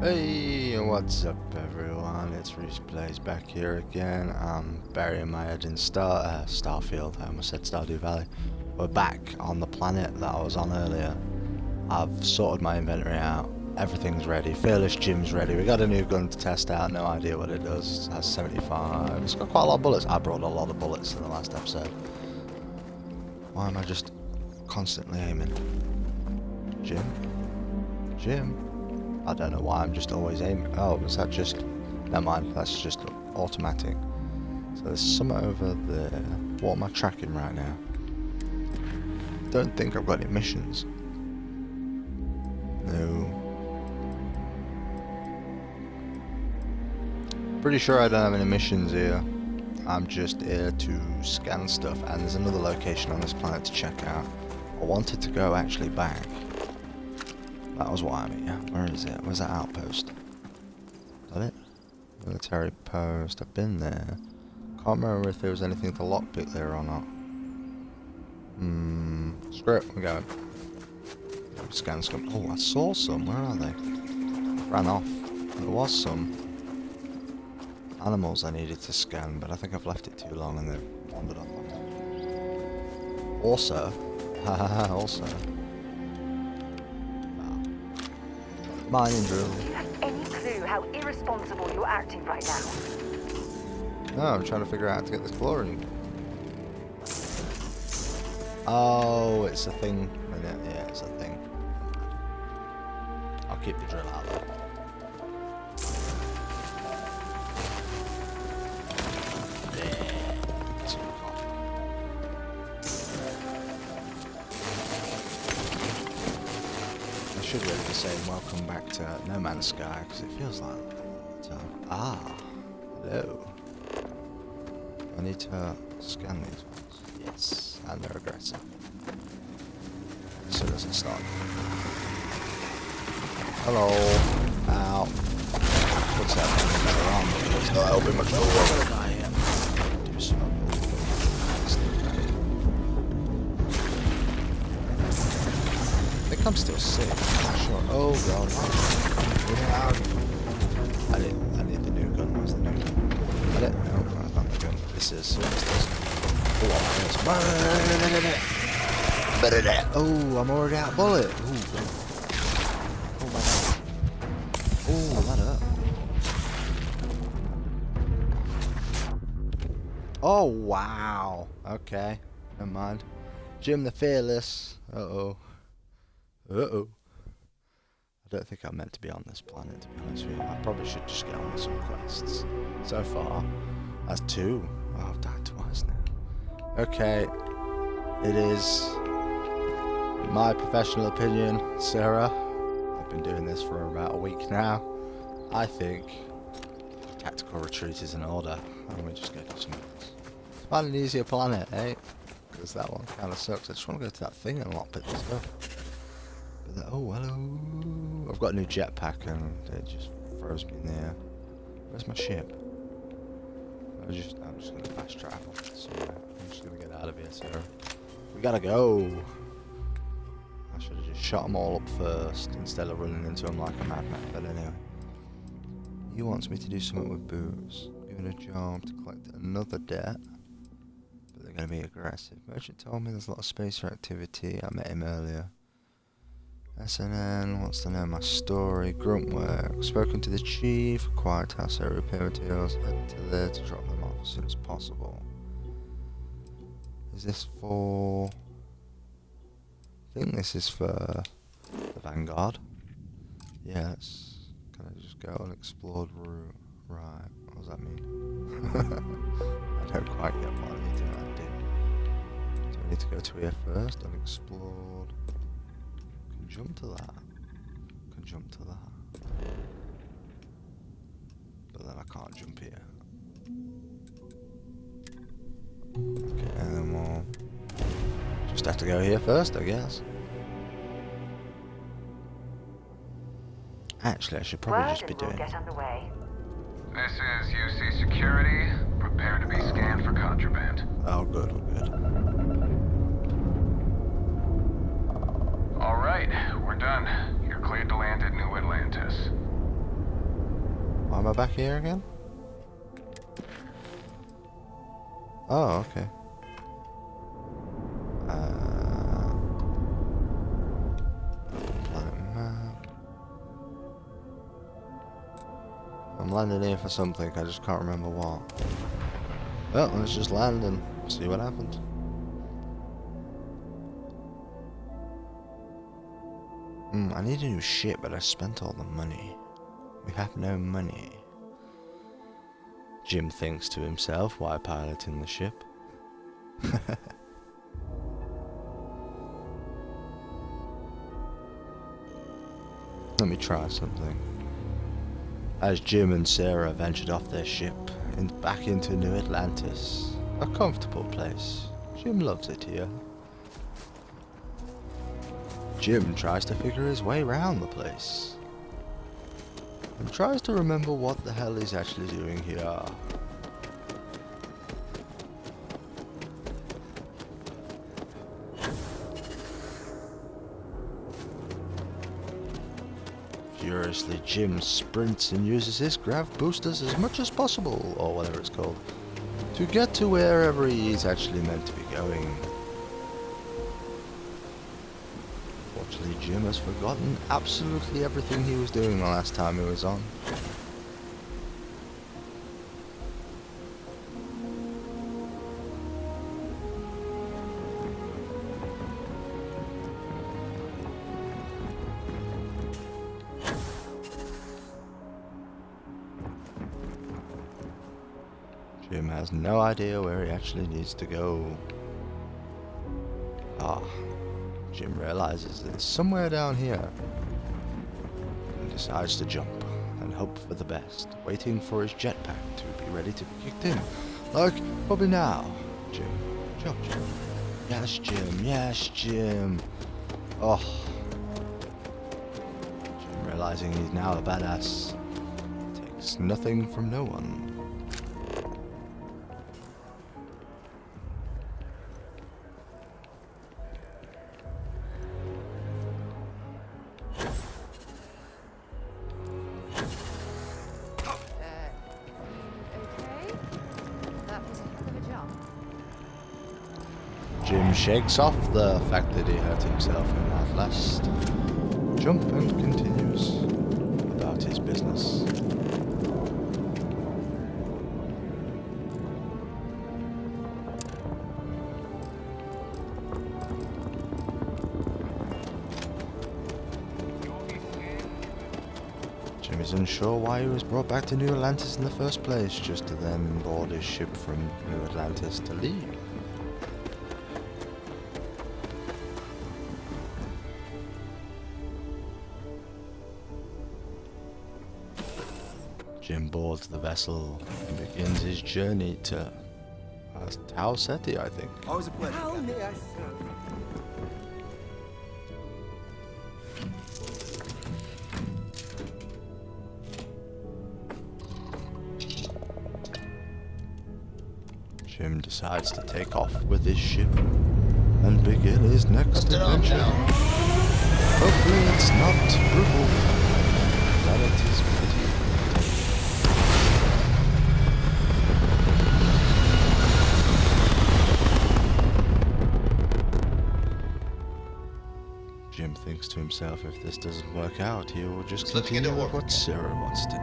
Hey, what's up everyone? It's Reese Plays back here again. I'm burying my head in Starfield. I almost said Stardew Valley. We're back on the planet that I was on earlier. I've sorted my inventory out. Everything's ready. Fearless Jim's ready. We got a new gun to test out. No idea what it does. It has 75. It's got quite a lot of bullets. I brought a lot of bullets in the last episode. Why am I just constantly aiming? Jim? Jim? I don't know why I'm just always aiming. Oh, was that just... Never mind, that's just automatic. So there's some over there. What am I tracking right now? Don't think I've got any missions. No. Pretty sure I don't have any missions here. I'm just here to scan stuff, and there's another location on this planet to check out. I wanted to go actually back. That was why I'm here. Where is it? Where's that outpost? Is that it? Military post. I've been there. Can't remember if there was anything to lockpick there or not. Screw it, we're going. Scan scum. Oh, I saw some. Where are they? Ran off. There was some animals I needed to scan, but I think I've left it too long and they've wandered off on me. Also, also. Mining drill. Do you have any clue how irresponsible you're acting right now? No, I'm trying to figure out how to get this chlorine. Oh, it's a thing. Yeah, it's a thing. I'll keep the drill out though. I should really be saying welcome back to No Man's Sky because it feels like hello. I need to scan these ones. Yes, and they're aggressive. So it doesn't start. Hello. Ow. What's that? Better arm. It's not helping much. Oh, I am. Do something. I think I'm still sick. I'm not sure. Oh god. I need the new gun. Where's the new gun? I don't know. That's not the gun. This is. Oh, I'm already out of bullet. Ooh. Oh my god. Oh, that up. Oh wow. Okay. Never mind. Jim the Fearless. Uh-oh. Uh-oh. I don't think I'm meant to be on this planet, to be honest with you. I probably should just get on with some quests. So far, that's 2. Oh, I've died twice now. Okay. It is my professional opinion, Sarah. I've been doing this for about a week now. I think tactical retreat is in order. And we just go do something else. Find an easier planet, eh? Because that one kind of sucks. I just want to go to that thing and lockpick this stuff. Oh, hello. I've got a new jetpack and it just throws me in the air. Where's my ship? I'm just going to fast travel. So I'm just going to get out of here, so we gotta go. I should have just shot them all up first instead of running into them like a madman. But anyway. He wants me to do something with booze. Given a job to collect another debt. But they're going to be aggressive. Merchant told me there's a lot of space for activity. I met him earlier. SNN wants to know my story. Grunt work. Spoken to the chief. Acquired house area repair materials. Head to there to drop them off as soon as possible. Is this for... I think this is for the Vanguard. Yes. Can I just go unexplored route? Right. What does that mean? I don't quite get what I need to do. Do I need to go to here first? Unexplored. Jump to that. Can jump to that. But then I can't jump here. Okay, and then we'll just have to go here first, I guess. Actually, I should probably just be doing. Get underway. This is UC Security. Prepare to be scanned for contraband. Oh, good, good. All right, we're done. You're cleared to land at New Atlantis. am I back here again? Oh, okay. Planet map. I'm landing here for something, I just can't remember what. Well, let's just land and see what happens. I need a new ship, but I spent all the money. We have no money. Jim thinks to himself while piloting the ship. Let me try something. As Jim and Sarah ventured off their ship and back into New Atlantis, a comfortable place. Jim loves it here. Jim tries to figure his way around the place and tries to remember what the hell he's actually doing here. Furiously, Jim sprints and uses his grav boosters as much as possible, or whatever it's called, to get to wherever he is actually meant to be going. Fortunately, Jim has forgotten absolutely everything he was doing the last time he was on. Jim has no idea where he actually needs to go. Jim realizes that it's somewhere down here and decides to jump and hope for the best, waiting for his jetpack to be ready to be kicked in. Like, probably now. Jim, jump, Jim. Yes, Jim, yes, Jim. Oh. Jim realizing he's now a badass takes nothing from no one. Jim shakes off the fact that he hurt himself in that last jump and continues about his business. Jim is unsure why he was brought back to New Atlantis in the first place, just to then board his ship from New Atlantis to leave. Jim boards the vessel and begins his journey to Tau Ceti, I think. Always a pleasure. How may I serve? Jim decides to take off with his ship and begin his next adventure. Hopefully it's not brutal, but it is pretty. Jim thinks to himself, if this doesn't work out, he will just continue with what Sarah wants to do.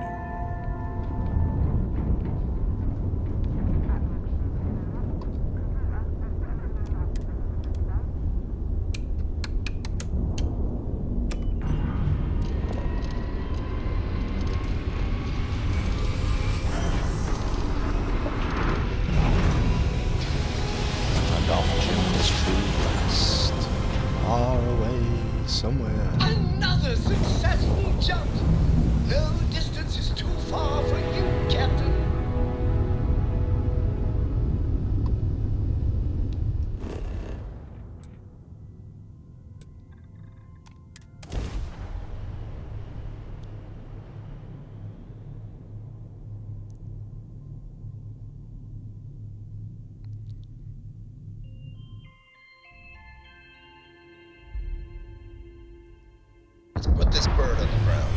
And off Jim is true west, far away somewhere. Another successful jump! No distance is too far for you, Captain. Let's put this bird on the ground.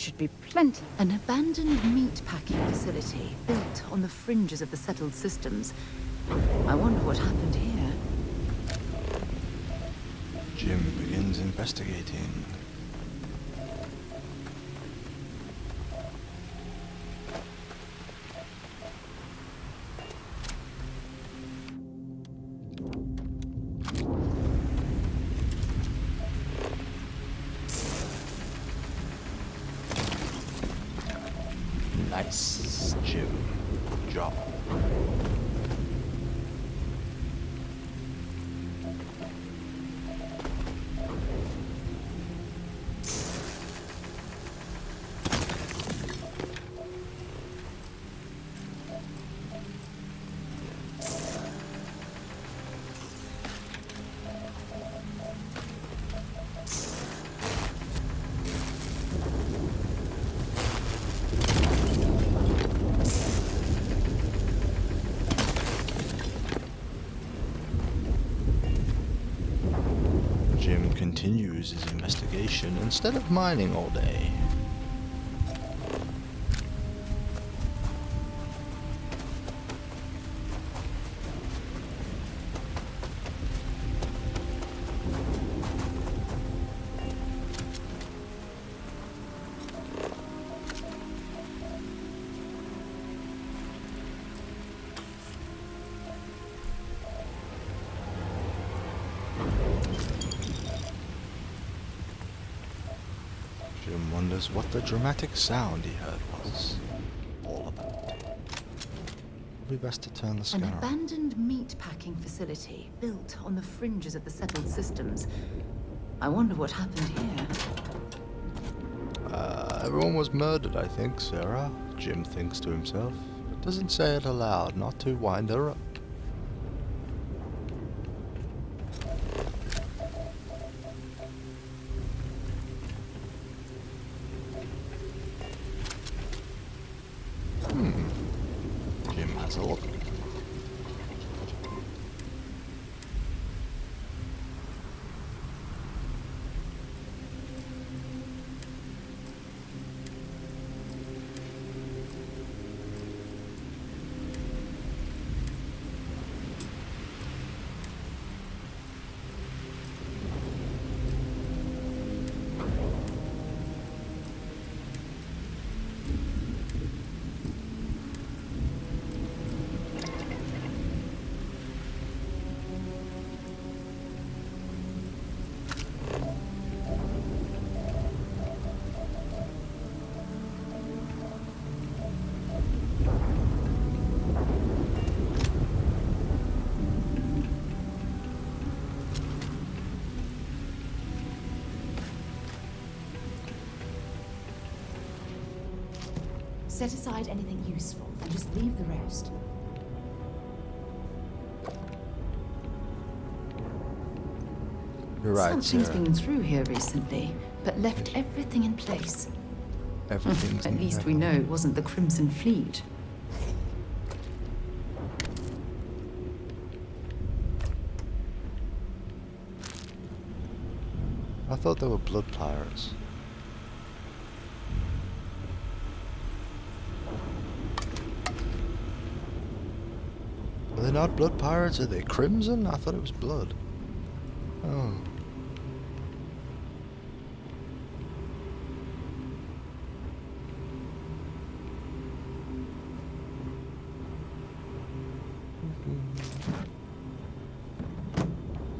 Should be plenty. An abandoned meat packing facility built on the fringes of the settled systems. I wonder what happened here. Jim begins investigating. Nice, Jim. Good job. Jim continues his investigation instead of mining all day. Jim wonders what the dramatic sound he heard was all about. Probably best to turn the An scanner on. abandoned meat packing facility built on the fringes of the settled systems. I wonder what happened here. Everyone was murdered, I think, Sarah. Jim thinks to himself, but doesn't say it aloud, not to wind her up. Jim has a look. Set aside anything useful and just leave the rest. You're right, Something's Sarah. been through here recently, but left everything in place. Everything's At in least we heaven. know it wasn't the Crimson Fleet. I thought they were blood pirates. Are they not blood pirates? Are they crimson? I thought it was blood. Oh.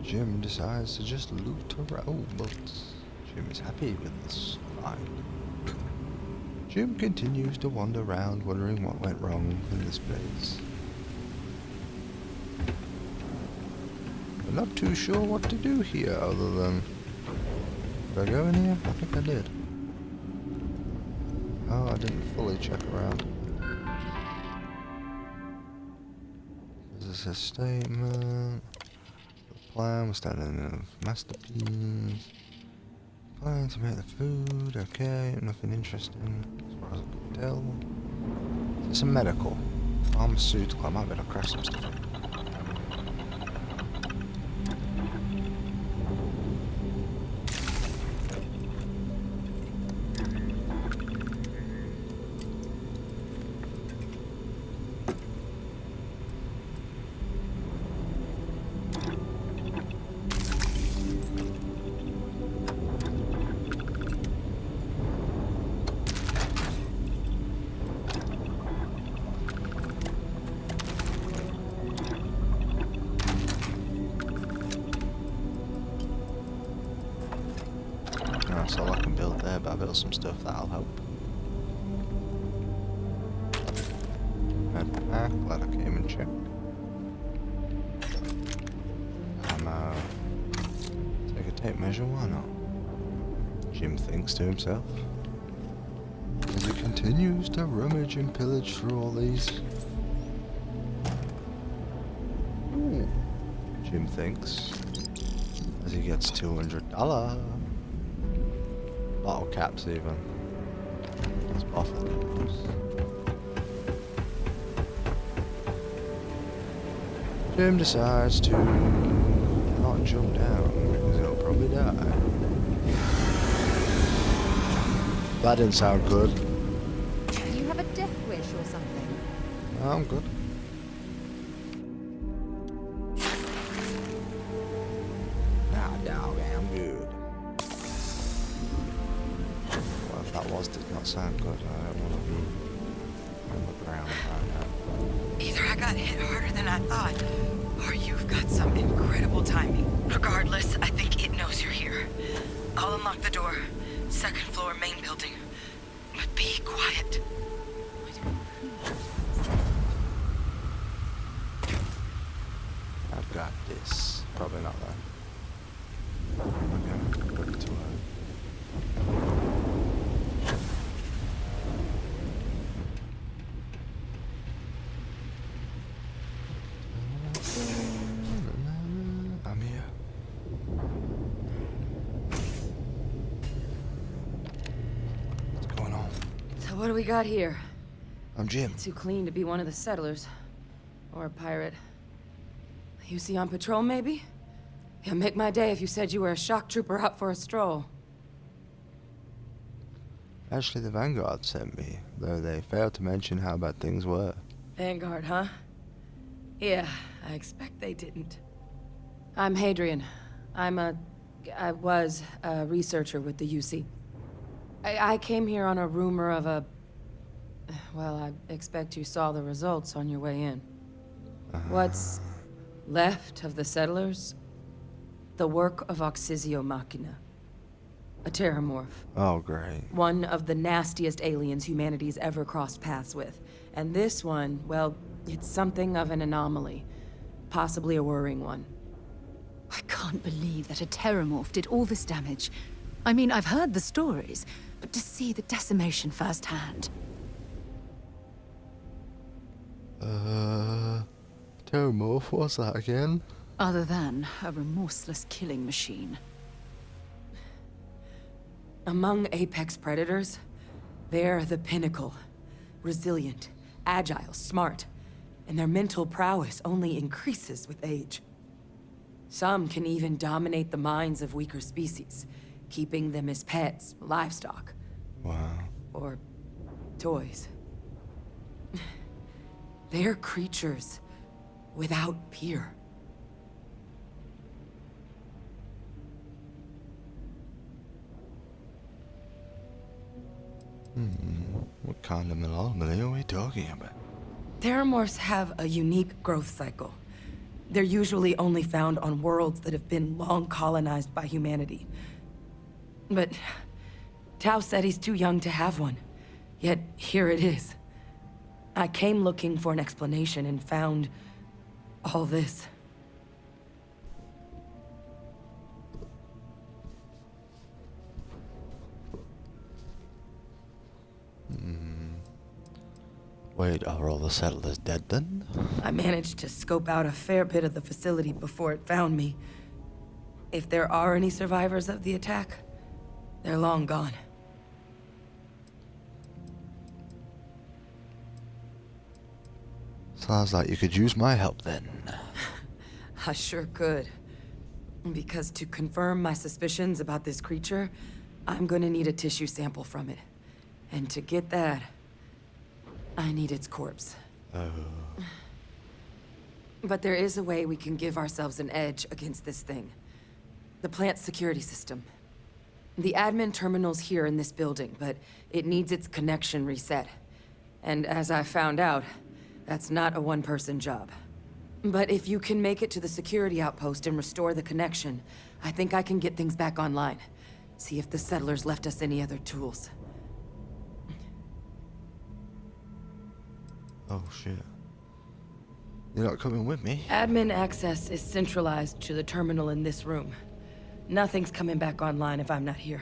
Jim decides to just loot around. Oh, but Jim is happy with this find. Jim continues to wander around, wondering what went wrong in this place. I'm not too sure what to do here other than... Did I go in here? I think I did. Oh, I didn't fully check around. This is a statement. The plan was standing of masterpiece. Planning to make the food, okay, nothing interesting as far as I can tell. It's a medical. Pharmaceutical, I might be able to crash some stuff. fair bit of some stuff that'll help. And glad I came and checked. Ammo. Take a tape measure, why not? Jim thinks to himself as he continues to rummage and pillage through all these. Ooh. Jim thinks as he gets $200 bottle caps even. It's bottle caps. Jim decides to not jump down because he'll probably die. That didn't sound good. Do you have a death wish or something? No, I'm good. Nah, dog, I'm good. What that was did not sound good. I don't want to be on the ground right now. Either I got hit harder than I thought, or you've got some incredible timing. Regardless, I think it knows you're here. I'll unlock the door. Second floor, main building. But be quiet. I've got this. Probably not that. Okay, quick to I'm here. What's going on? So what do we got here? I'm Jim. Too clean to be one of the settlers. Or a pirate. You see on patrol, maybe? It'd make my day if you said you were a shock trooper out for a stroll. Actually, the Vanguard sent me, though they failed to mention how bad things were. Vanguard, huh? Yeah, I expect they didn't. I'm Hadrian. I was a researcher with the UC. I came here on a rumor of a... Well, I expect you saw the results on your way in. What's left of the settlers? The work of Oxysio Machina. A terramorph. Oh, great. One of the nastiest aliens humanity's ever crossed paths with. And this one, well, it's something of an anomaly. Possibly a worrying one. I can't believe that a terramorph did all this damage. I mean, I've heard the stories, but to see the decimation firsthand. Terramorph, what's that again? Other than a remorseless killing machine. Among apex predators, they're the pinnacle. Resilient, agile, smart. And their mental prowess only increases with age. Some can even dominate the minds of weaker species, keeping them as pets, livestock. Wow. Or toys. They're creatures without peer. What kind of anomaly are we talking about? Terramorphs have a unique growth cycle. They're usually only found on worlds that have been long colonized by humanity. But Tao said he's too young to have one. Yet here it is. I came looking for an explanation and found all this. Wait, are all the settlers dead then? I managed to scope out a fair bit of the facility before it found me. If there are any survivors of the attack, they're long gone. Sounds like you could use my help then. I sure could. Because to confirm my suspicions about this creature, I'm gonna need a tissue sample from it. And to get that, I need its corpse. Oh. But there is a way we can give ourselves an edge against this thing. The plant's security system. The admin terminal's here in this building, but it needs its connection reset. And as I found out, that's not a one-person job. But if you can make it to the security outpost and restore the connection, I think I can get things back online. See if the settlers left us any other tools. Oh shit. You're not coming with me? Admin access is centralized to the terminal in this room. Nothing's coming back online if I'm not here.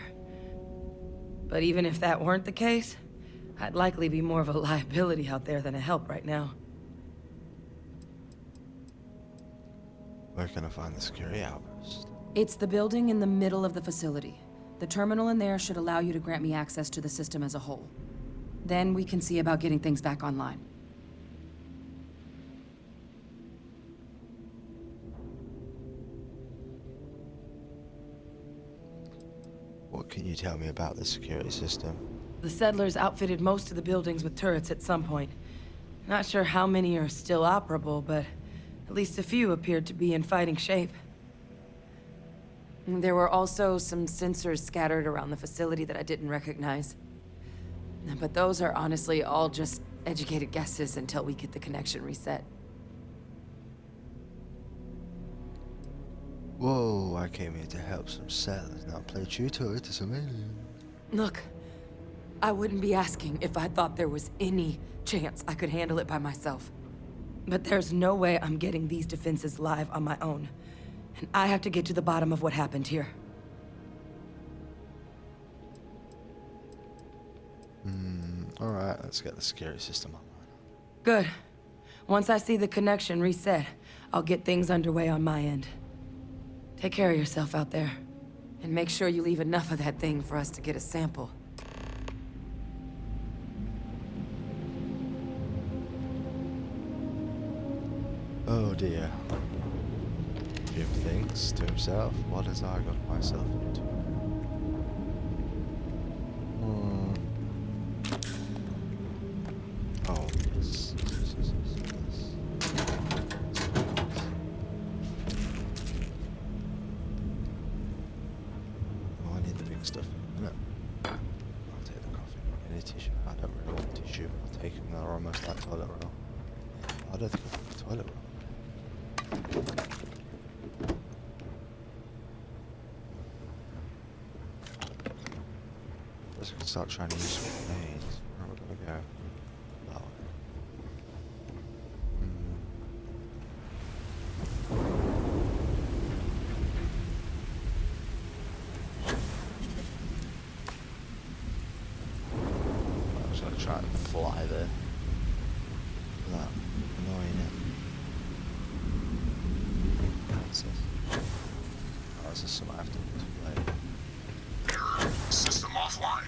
But even if that weren't the case, I'd likely be more of a liability out there than a help right now. Where can I find the security outpost? It's the building in the middle of the facility. The terminal in there should allow you to grant me access to the system as a whole. Then we can see about getting things back online. What can you tell me about the security system? The settlers outfitted most of the buildings with turrets at some point. Not sure how many are still operable, but at least a few appeared to be in fighting shape. There were also some sensors scattered around the facility that I didn't recognize. But those are honestly all just educated guesses until we get the connection reset. Whoa, I came here to help some settlers, not play tutor to some alien. Look, I wouldn't be asking if I thought there was any chance I could handle it by myself. But there's no way I'm getting these defenses live on my own. And I have to get to the bottom of what happened here. Alright, let's get the security system online. Good. Once I see the connection reset, I'll get things underway on my end. Take care of yourself out there. And make sure you leave enough of that thing for us to get a sample. Oh dear. Jim thinks to himself, what has I got myself into? Oh, yes. Oh, I need the big stuff. No. I'll take the coffee. I need a tissue. I don't really want a tissue. I'll take them. They're almost like toilet roll. I don't think I've got a toilet roll. I can start trying to use some grenades. Where are we gonna go? That way. I'm just gonna try and fly there. Without annoying it. What's this? Oh, is this something I have to play? System offline.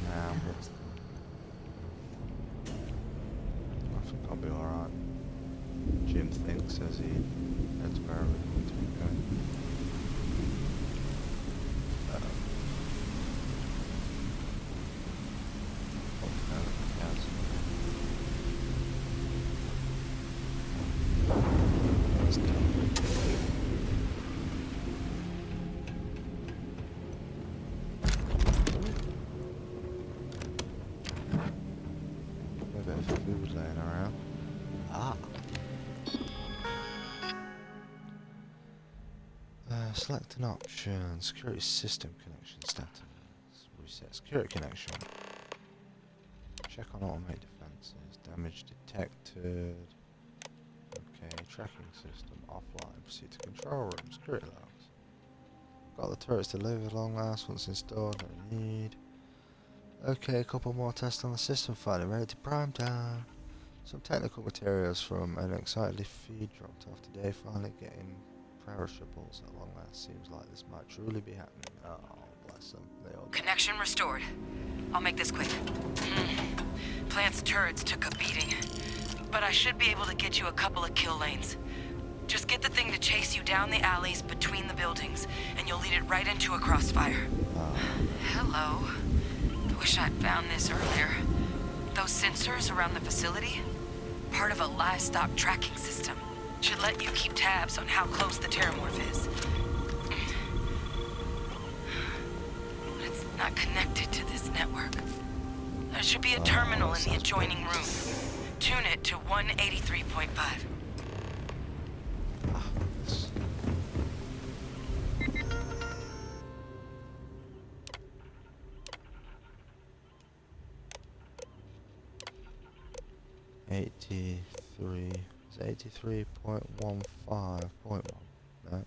Nah, I think I'll be alright. Jim thinks as he heads wherever he wants to be going. Food laying around. Ah. Select an option. Security system connection status. Reset security connection. Check on automate defenses. Damage detected. Okay. Tracking system offline. Proceed to control room. Security logs. Got the turrets delivered long last once installed. No need. Okay, a couple more tests on the system, finally ready to prime down. Some technical materials from an excitedly feed dropped off today, finally getting perishables at long last. Seems like this might truly be happening. Oh, bless them. They all Connection restored. I'll make this quick. Plant's turrets took a beating, but I should be able to get you a couple of kill lanes. Just get the thing to chase you down the alleys between the buildings, and you'll lead it right into a crossfire. Hello. Wish I'd found this earlier. Those sensors around the facility? Part of a livestock tracking system. Should let you keep tabs on how close the terramorph is. But it's not connected to this network. There should be a terminal in the adjoining room. Tune it to 183.5. It's 83.15.1. No.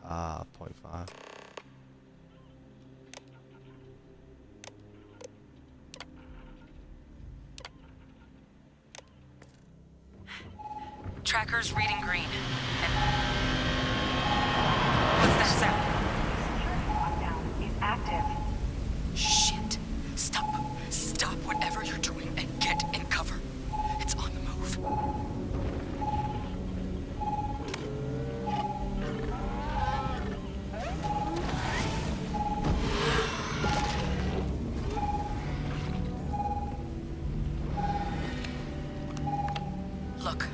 0.5. Tracker's reading green. What's that sound? Lockdown is active. Shit. Stop. Stop whatever you're doing and get in cover. It's on the move. Look,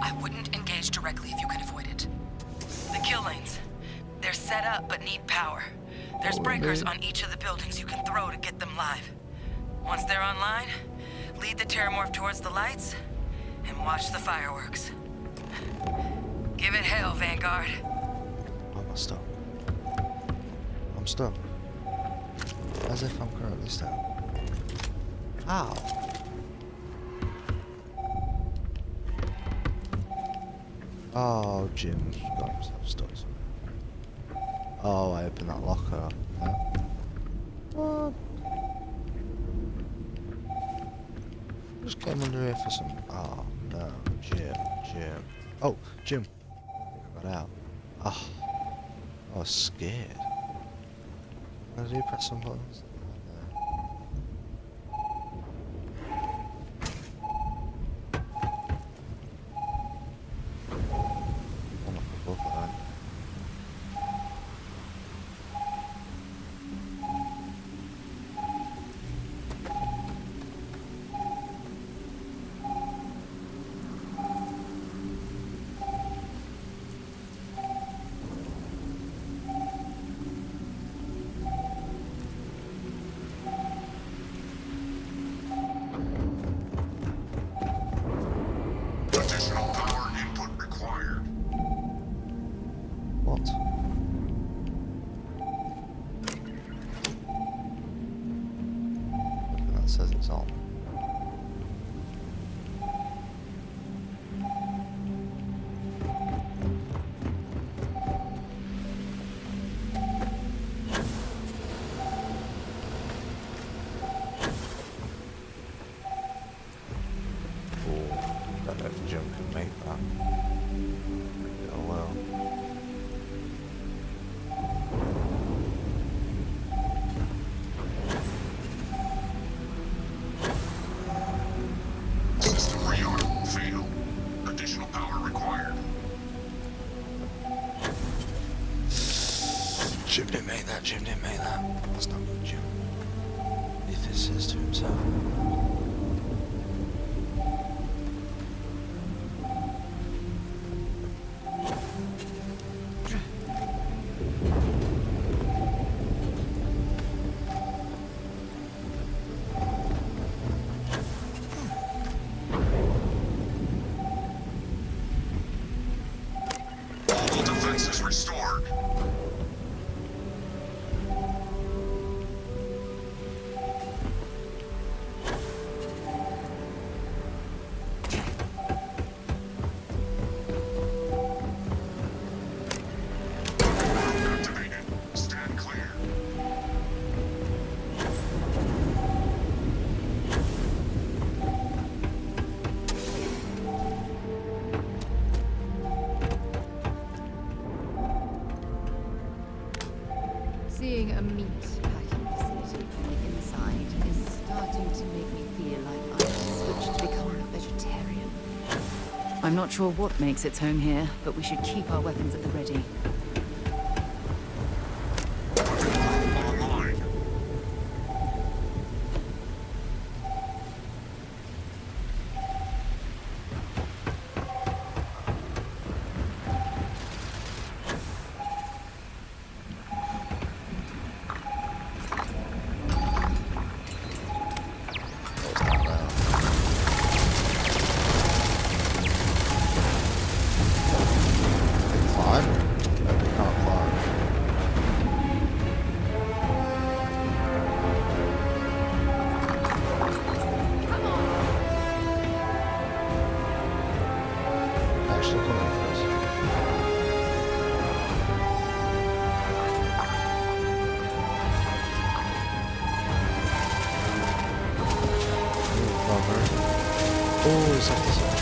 I wouldn't engage directly if you can avoid it. The kill lanes. They're set up but need power. There's breakers on each of the buildings you can throw to get them live. Once they're online, lead the Terramorph towards the lights and watch the fireworks. Give it hell, Vanguard. I'm stuck. I'm stuck. As if I'm currently stuck. Ow. Oh, Jim's got himself stuck. Oh, I opened that locker up. No? What? Just came under here for some. Oh no, Jim. Oh, Jim. I got out. Oh, I was scared. How do you press some buttons? One up above that. Additional power input required. What? That says it's on. Don't know if Jim can make that. Oh well. System rearm failed. Additional power required. Jim didn't make that. That's not good, Jim. If this says to himself. All defenses restored. Activated. Stand clear. Seeing a meat packing facility from the inside is starting to make me feel like I've switched to become a vegetarian. I'm not sure what makes its home here, but we should keep our weapons at the ready. Online. Oh, it's up this way.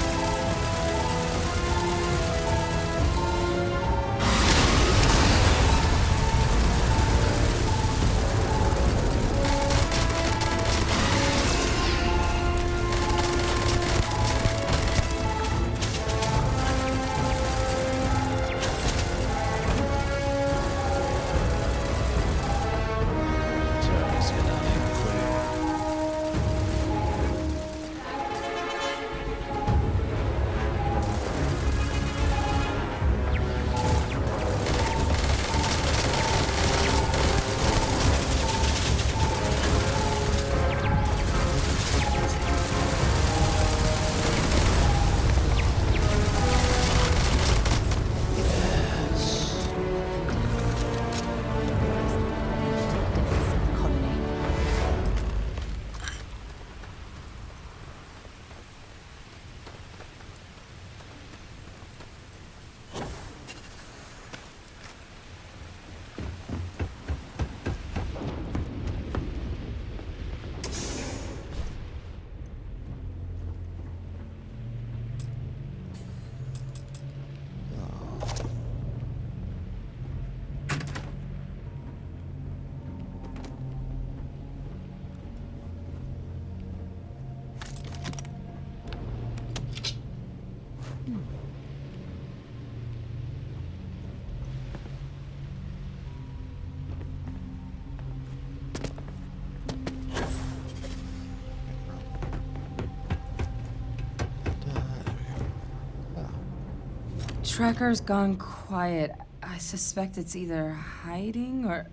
Tracker's gone quiet. I suspect it's either hiding or...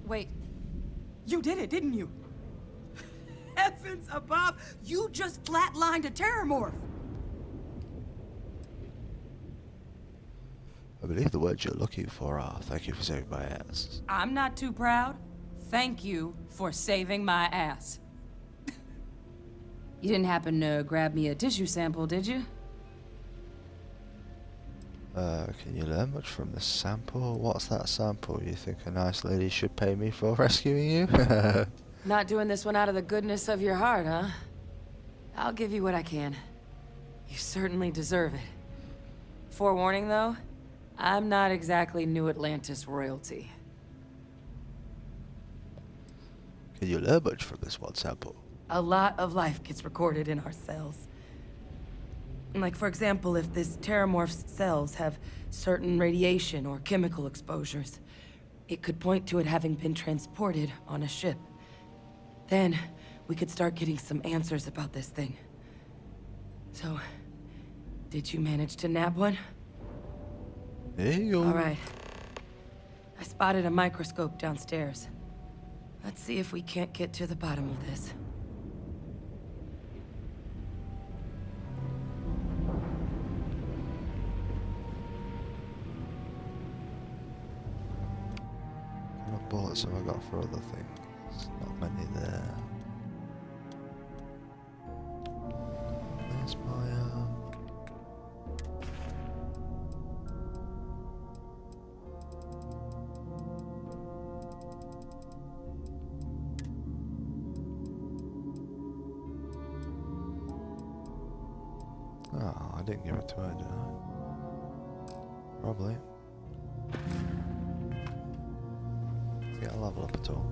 Wait. You did it, didn't you? Heavens above! You just flatlined a terramorph! I believe the words you're looking for are thank you for saving my ass. I'm not too proud. Thank you for saving my ass. You didn't happen to grab me a tissue sample, did you? Can you learn much from the sample? What's that sample you think a nice lady should pay me for rescuing you? Not doing this one out of the goodness of your heart, huh? I'll give you what I can. You certainly deserve it. Forewarning, though, I'm not exactly New Atlantis royalty. Can you learn much from this one sample? A lot of life gets recorded in our cells. Like, for example, if this terramorph's cells have certain radiation or chemical exposures, it could point to it having been transported on a ship. Then, we could start getting some answers about this thing. So, did you manage to nab one? There you go. All right. I spotted a microscope downstairs. Let's see if we can't get to the bottom of this. What bullets have I got for other things? Not many there. There's my Oh, I didn't give it to her, did I? Probably. Get a level up at all.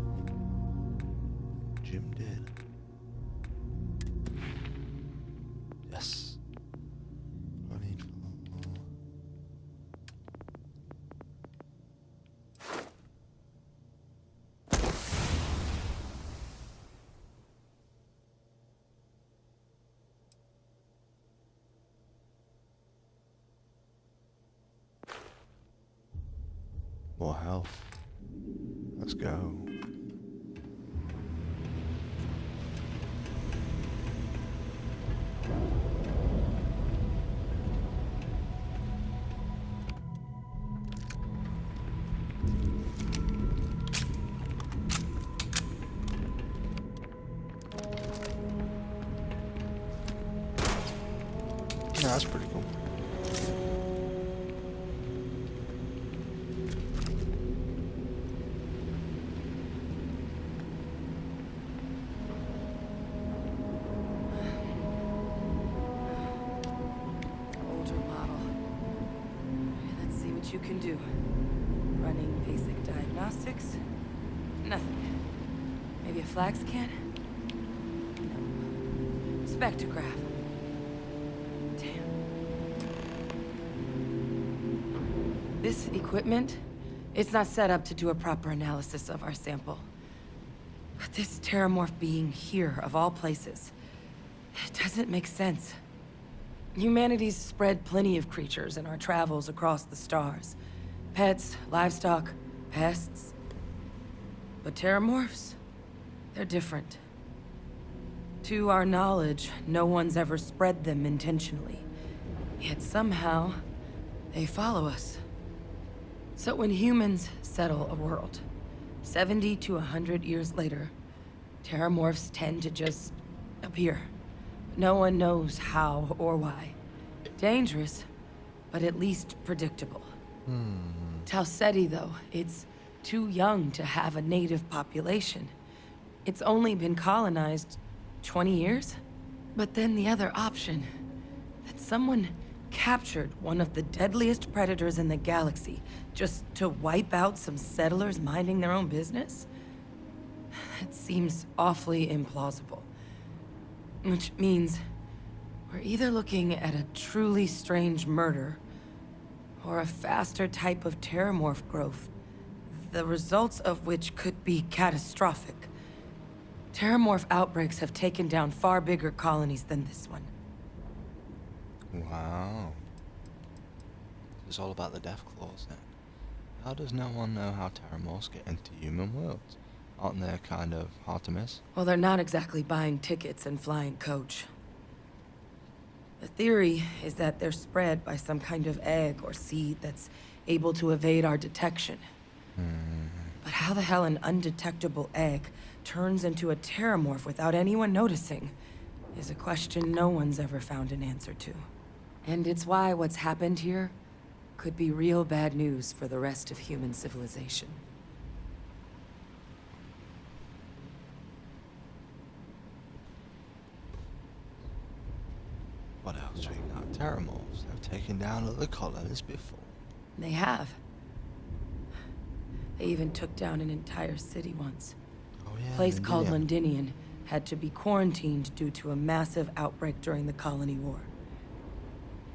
Jim did. Yes. I need more. More health. Let's go. Yeah, that's pretty cool. you can do. Running basic diagnostics. Nothing. Maybe a flag scan? No. Spectrograph. Damn. This equipment, it's not set up to do a proper analysis of our sample. But this terramorph being here, of all places, it doesn't make sense. Humanity's spread plenty of creatures in our travels across the stars. Pets, livestock, pests. But terramorphs, they're different. To our knowledge, no one's ever spread them intentionally. Yet somehow, they follow us. So when humans settle a world, 70 to 100 years later, terramorphs tend to just appear. No one knows how or why. Dangerous, but at least predictable. Tau Ceti, though, it's too young to have a native population. It's only been colonized 20 years? But then the other option, that someone captured one of the deadliest predators in the galaxy just to wipe out some settlers minding their own business? It seems awfully implausible. Which means we're either looking at a truly strange murder or a faster type of terramorph growth, the results of which could be catastrophic. Terramorph outbreaks have taken down far bigger colonies than this one. Wow. It's all about the death clause then. How does no one know how terramorphs get into human worlds? Aren't they kind of hard to miss? Well, they're not exactly buying tickets and flying coach. The theory is that they're spread by some kind of egg or seed that's able to evade our detection. But how the hell an undetectable egg turns into a terramorph without anyone noticing is a question no one's ever found an answer to. And it's why what's happened here could be real bad news for the rest of human civilization. What else we got? Terramorphs. They've taken down other colonies before. They have. They even took down an entire city once. Oh yeah. A place called Londinium. Londinian had to be quarantined due to a massive outbreak during the Colony War.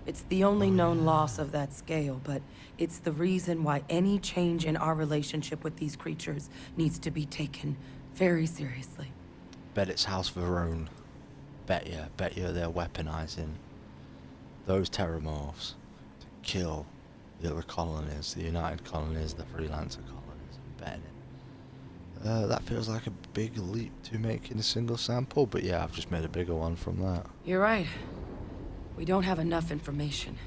It's the only known loss of that scale, but it's the reason why any change in our relationship with these creatures needs to be taken very seriously. Bet it's House Verone. Bet you they're weaponizing those terramorphs to kill the other colonies, the United colonies, the freelancer colonies. I'm betting it. That feels like a big leap to make in a single sample, but yeah, I've just made a bigger one from that. You're right. We don't have enough information.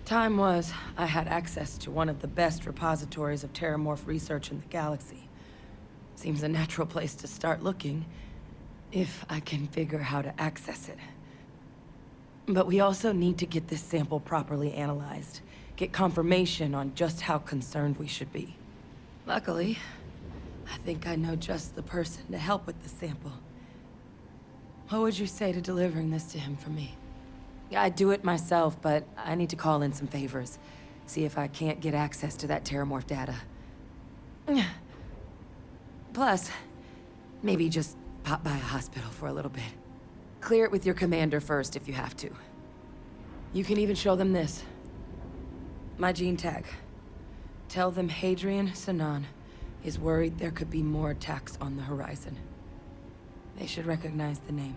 Time was, I had access to one of the best repositories of terramorph research in the galaxy. Seems a natural place to start looking, if I can figure how to access it. But we also need to get this sample properly analyzed, get confirmation on just how concerned we should be. Luckily, I think I know just the person to help with the sample. What would you say to delivering this to him for me? I'd do it myself, but I need to call in some favors. See if I can't get access to that terramorph data. Plus, maybe just pop by a hospital for a little bit. Clear it with your commander first if you have to. You can even show them this. My gene tag. Tell them Hadrian Sinan is worried there could be more attacks on the horizon. They should recognize the name.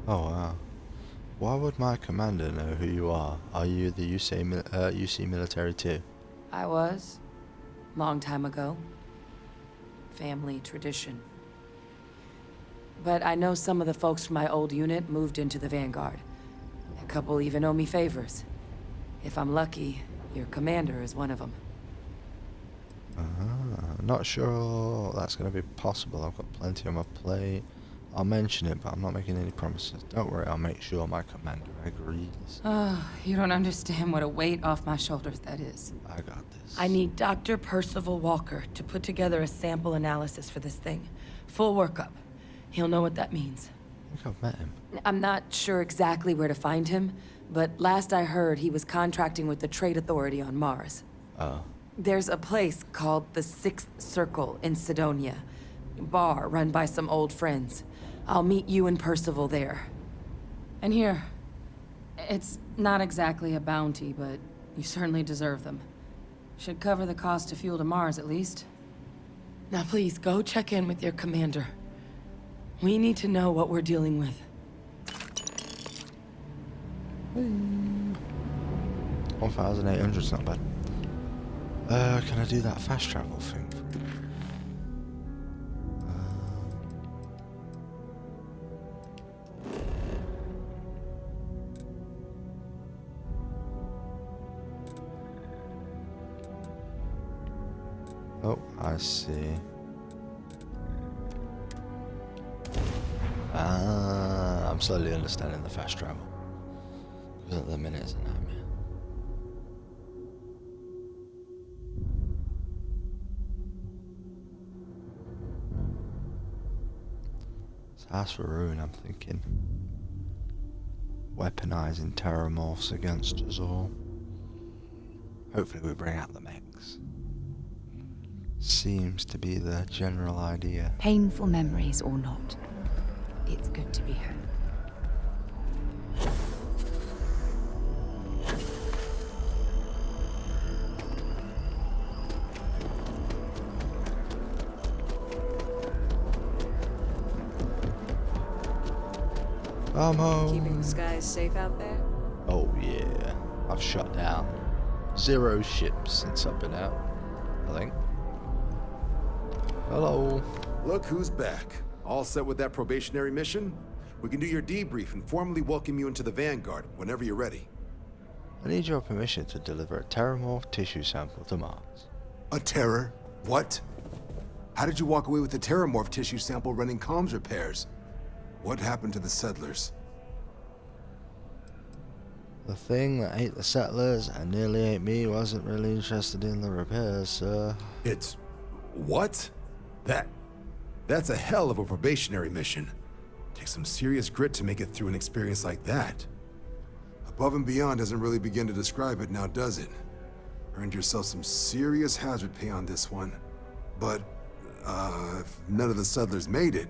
Oh wow. Why would my commander know who you are? Are you the UC military too? I was. Long time ago. Family tradition. But I know some of the folks from my old unit moved into the Vanguard. A couple even owe me favors. If I'm lucky, your commander is one of them. Not sure that's going to be possible. I've got plenty on my plate. I'll mention it, but I'm not making any promises. Don't worry, I'll make sure my commander agrees. Oh, you don't understand what a weight off my shoulders that is. I got this. I need Dr. Percival Walker to put together a sample analysis for this thing. Full workup. He'll know what that means. think I've met him. I'm not sure exactly where to find him, but last I heard he was contracting with the Trade Authority on Mars. Oh. There's a place called the Sixth Circle in Sidonia. Bar run by some old friends. I'll meet you and Percival there. And here, it's not exactly a bounty, but you certainly deserve them. Should cover the cost of fuel to Mars, at least. Now please, go check in with your commander. We need to know what we're dealing with. 1,800's not bad. Can I do that fast travel thing? Oh, I see. I'm slowly understanding the fast travel. Because at the minute it's a nightmare. So as for Ruin, I'm thinking weaponizing terramorphs against us all. Hopefully we bring out the mechs. Seems to be the general idea. Painful memories or not, it's good to be home. I'm home. Keeping the skies safe out there? Oh yeah, I've shut down 0 ships since I've been out, I think. Hello. Look who's back. All set with that probationary mission? We can do your debrief and formally welcome you into the Vanguard whenever you're ready. I need your permission to deliver a terramorph tissue sample to Mars. A terror? What? How did you walk away with the terramorph tissue sample running comms repairs? What happened to the settlers? The thing that ate the settlers and nearly ate me wasn't really interested in the repairs, sir. It's... what? That's a hell of a probationary mission. Takes some serious grit to make it through an experience like that. Above and beyond doesn't really begin to describe it now, does it? Earned yourself some serious hazard pay on this one. But, if none of the settlers made it,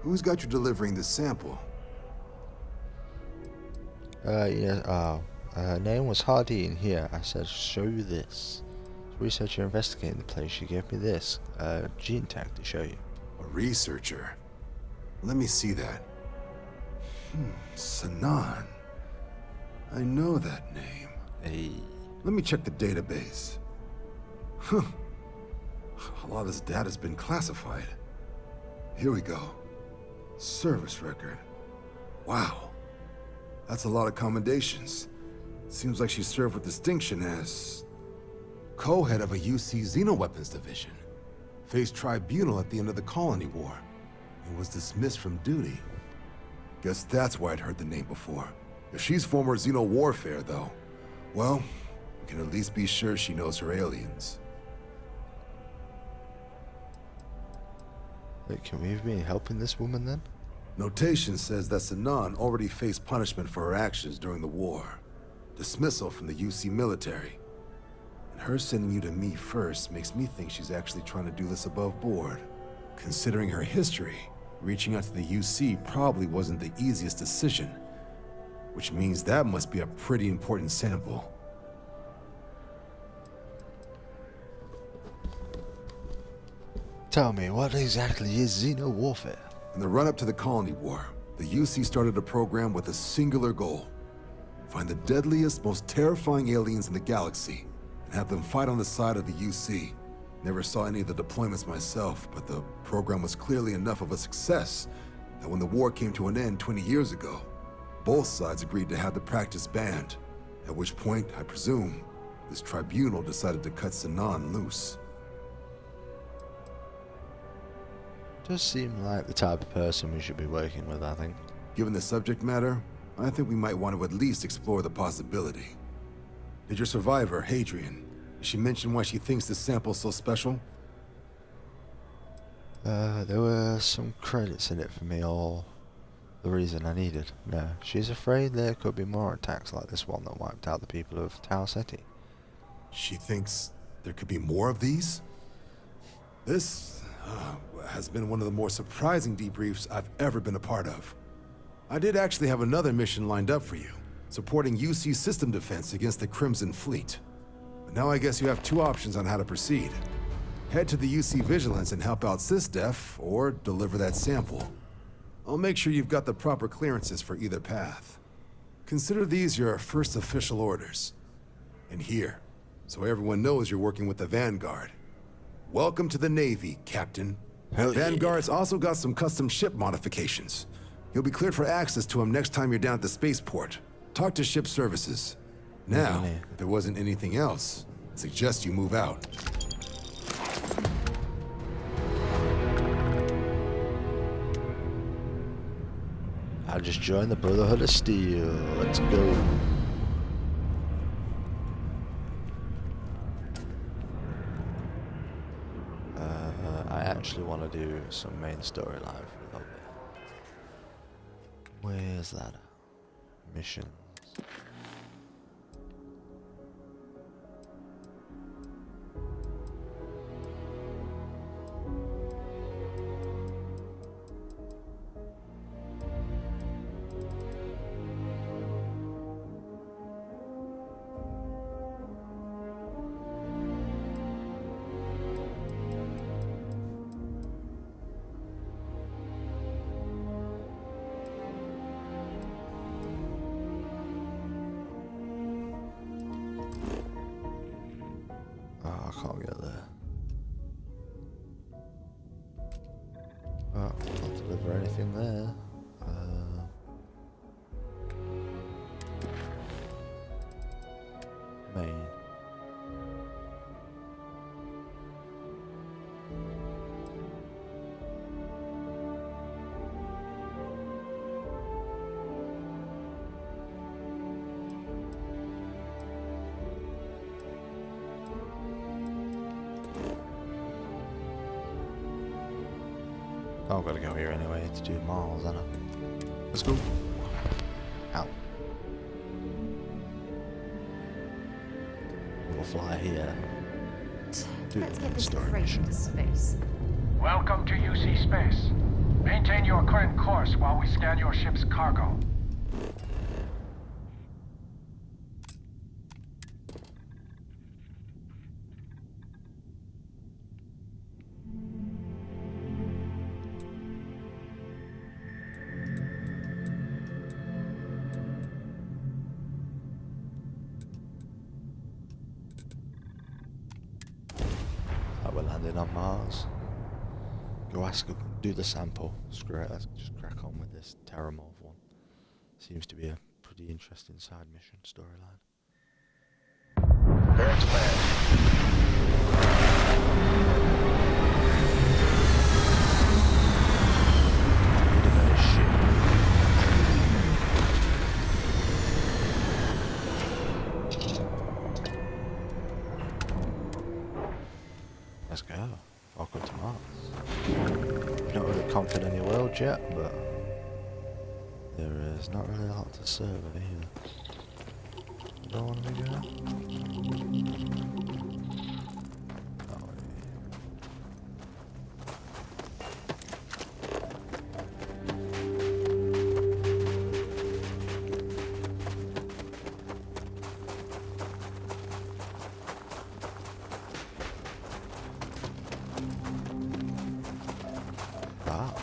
who's got you delivering this sample? Her name was Hardy in here. I said, show you this. Researcher investigating the place, she gave me this, gene tag to show you. A researcher? Let me see that. Sanan. I know that name. Hey. Let me check the database. Huh. A lot of this data's been classified. Here we go. Service record. Wow. That's a lot of commendations. Seems like she served with distinction as co-head of a UC Xenoweapons division. Faced tribunal at the end of the Colony War and was dismissed from duty. Guess that's why I'd heard the name before. If she's former Xeno warfare, though, well, we can at least be sure she knows her aliens. Wait, can we have been helping this woman then? Notation says that Sanan already faced punishment for her actions during the war. Dismissal from the UC military. And her sending you to me first makes me think she's actually trying to do this above board. Considering her history, reaching out to the UC probably wasn't the easiest decision. Which means that must be a pretty important sample. Tell me, what exactly is Xeno warfare? In the run-up to the Colony War, the UC started a program with a singular goal. Find the deadliest, most terrifying aliens in the galaxy, and have them fight on the side of the UC. Never saw any of the deployments myself, but the program was clearly enough of a success that when the war came to an end 20 years ago, both sides agreed to have the practice banned, at which point, I presume, this tribunal decided to cut Sanan loose. Does seem like the type of person we should be working with, I think. Given the subject matter, I think we might want to at least explore the possibility. Did your survivor, Hadrian, did she mention why she thinks this sample's so special? There were some credits in it for me, all the reason I needed. No, she's afraid there could be more attacks like this one that wiped out the people of Tau City. She thinks there could be more of these? This has been one of the more surprising debriefs I've ever been a part of. I did actually have another mission lined up for you, supporting UC system defense against the Crimson Fleet. But now I guess you have two options on how to proceed. Head to the UC Vigilance and help out SysDef, or deliver that sample. I'll make sure you've got the proper clearances for either path. Consider these your first official orders. And here, so everyone knows you're working with the Vanguard. Welcome to the Navy, Captain. Hell yeah. Vanguard's also got some custom ship modifications. You'll be cleared for access to them next time you're down at the spaceport. Talk to ship services. Now, if there wasn't anything else, I suggest you move out. I just joined the Brotherhood of Steel. Let's go. I actually want to do some main storyline for a little bit. Where's that? Missions. Can't get there. Oh, can't deliver anything there. Main. Oh, I've got to go here anyway to do Mars, haven't I? Let's go. Ow. We'll fly here. Let's get this freight into space. Welcome to UC Space. Maintain your current course while we scan your ship's cargo. We're landing on Mars. Go ask, do the sample. Screw it, let's just crack on with this Terramorph one. Seems to be a pretty interesting side mission storyline. Let's go. Welcome to Mars. Not really conquered any world yet, but there is not really a lot to serve here. Don't want to be going. Oh,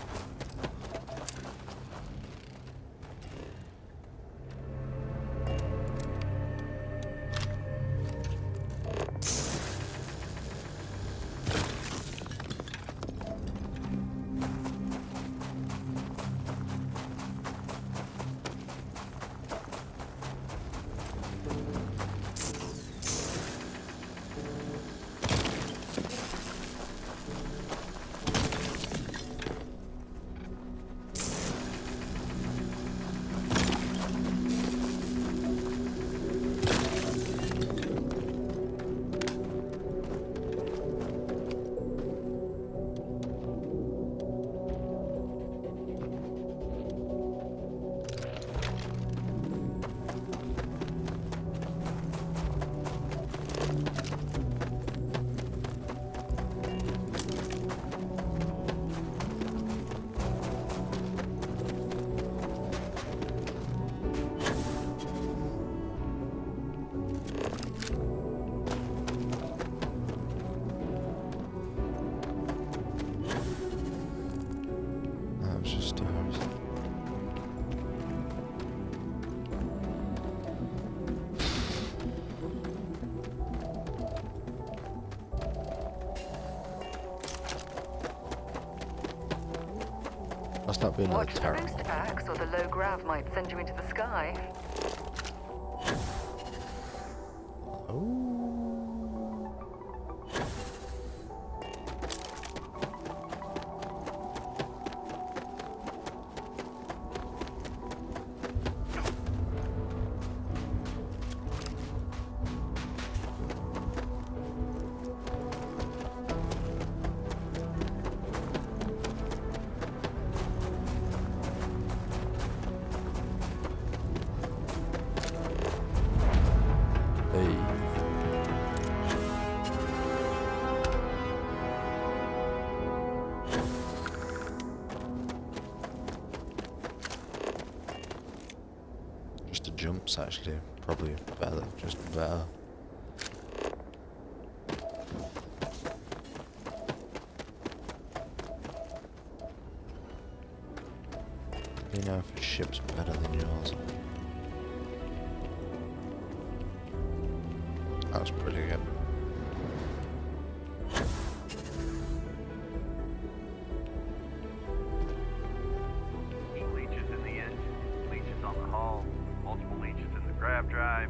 it's just stairs. That's not being Watch like the terrible. boost packs, or the low grav might send you into the sky. Oh. Hey. Just the jumps actually probably better, just better. You know if a ship's better than yours. That was pretty good. Leeches in the engine, leeches on the hull, multiple leeches in the grav drive.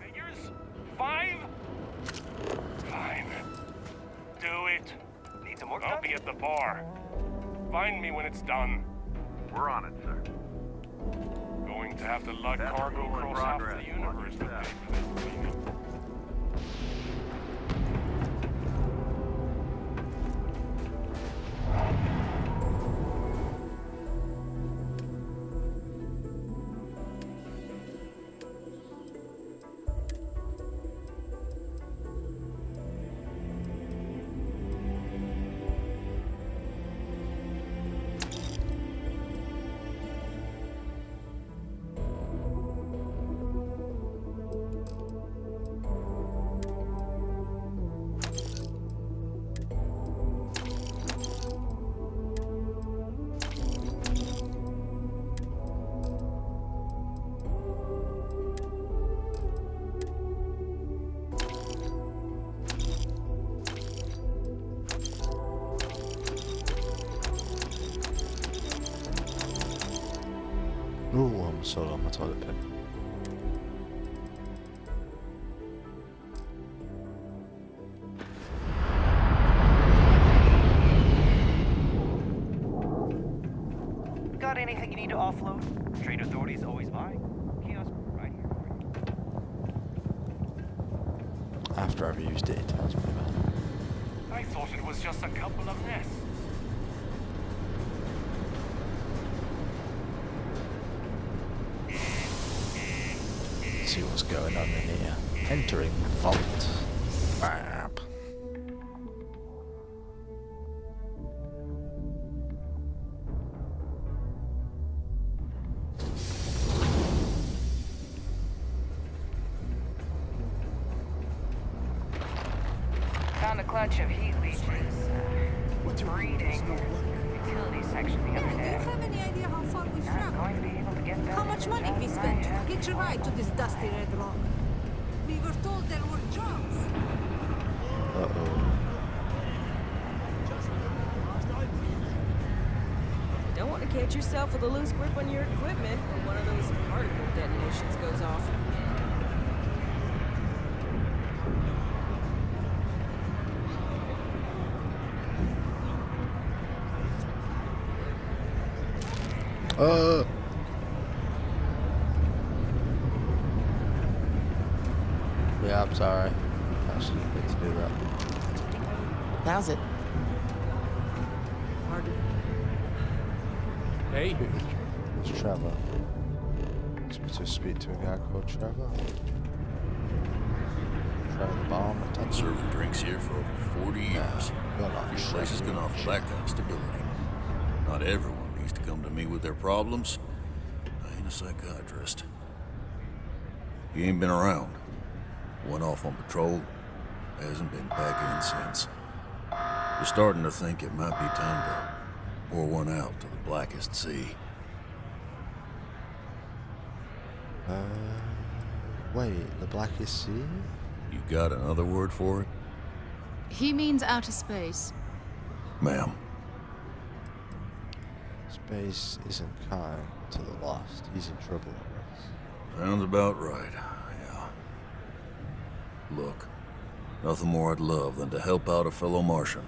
Figures? 5? Fine. Do it. Need some more I'll be at the bar. Find me when it's done. We're on it, sir. Going to have to lug That's cargo cool in across half progress. the universe to Watch pay for this cleanup. Ooh, I'm so on my toilet paper. Got anything you need to offload? Trade authorities always buy. Kiosk right here for you. After I've used it, it tells me about it. I thought it was just a couple of nests. See what's going on in here. Entering vault. Bap. Found a clutch of heat leeches. Breeding. Utility section the other Do you day. have any idea how far we've Not traveled? going to be able to get that. How much money we spent to hitch a ride to this dusty red rock? We were told there were jobs. Uh-oh. Don't want to catch yourself with a loose grip on your equipment when one of those particle detonations goes off. Yeah, I'm sorry. Actually, you need to do that. How's it? Harder. Hey. It's Trevor. To speak to a guy called Trevor. Trevor the bomb. Been serving drinks here for over 40 years. Few places can offer that kind of stability. Not everyone needs to come to me with their problems. I ain't a psychiatrist. He ain't been around. Went off on patrol. Hasn't been back in since. You're starting to think it might be time to pour one out to the blackest sea. Wait, the blackest sea? You got another word for it? He means outer space. Ma'am. Space isn't kind to the lost. He's in trouble with us. Sounds about right, yeah. Look, nothing more I'd love than to help out a fellow Martian.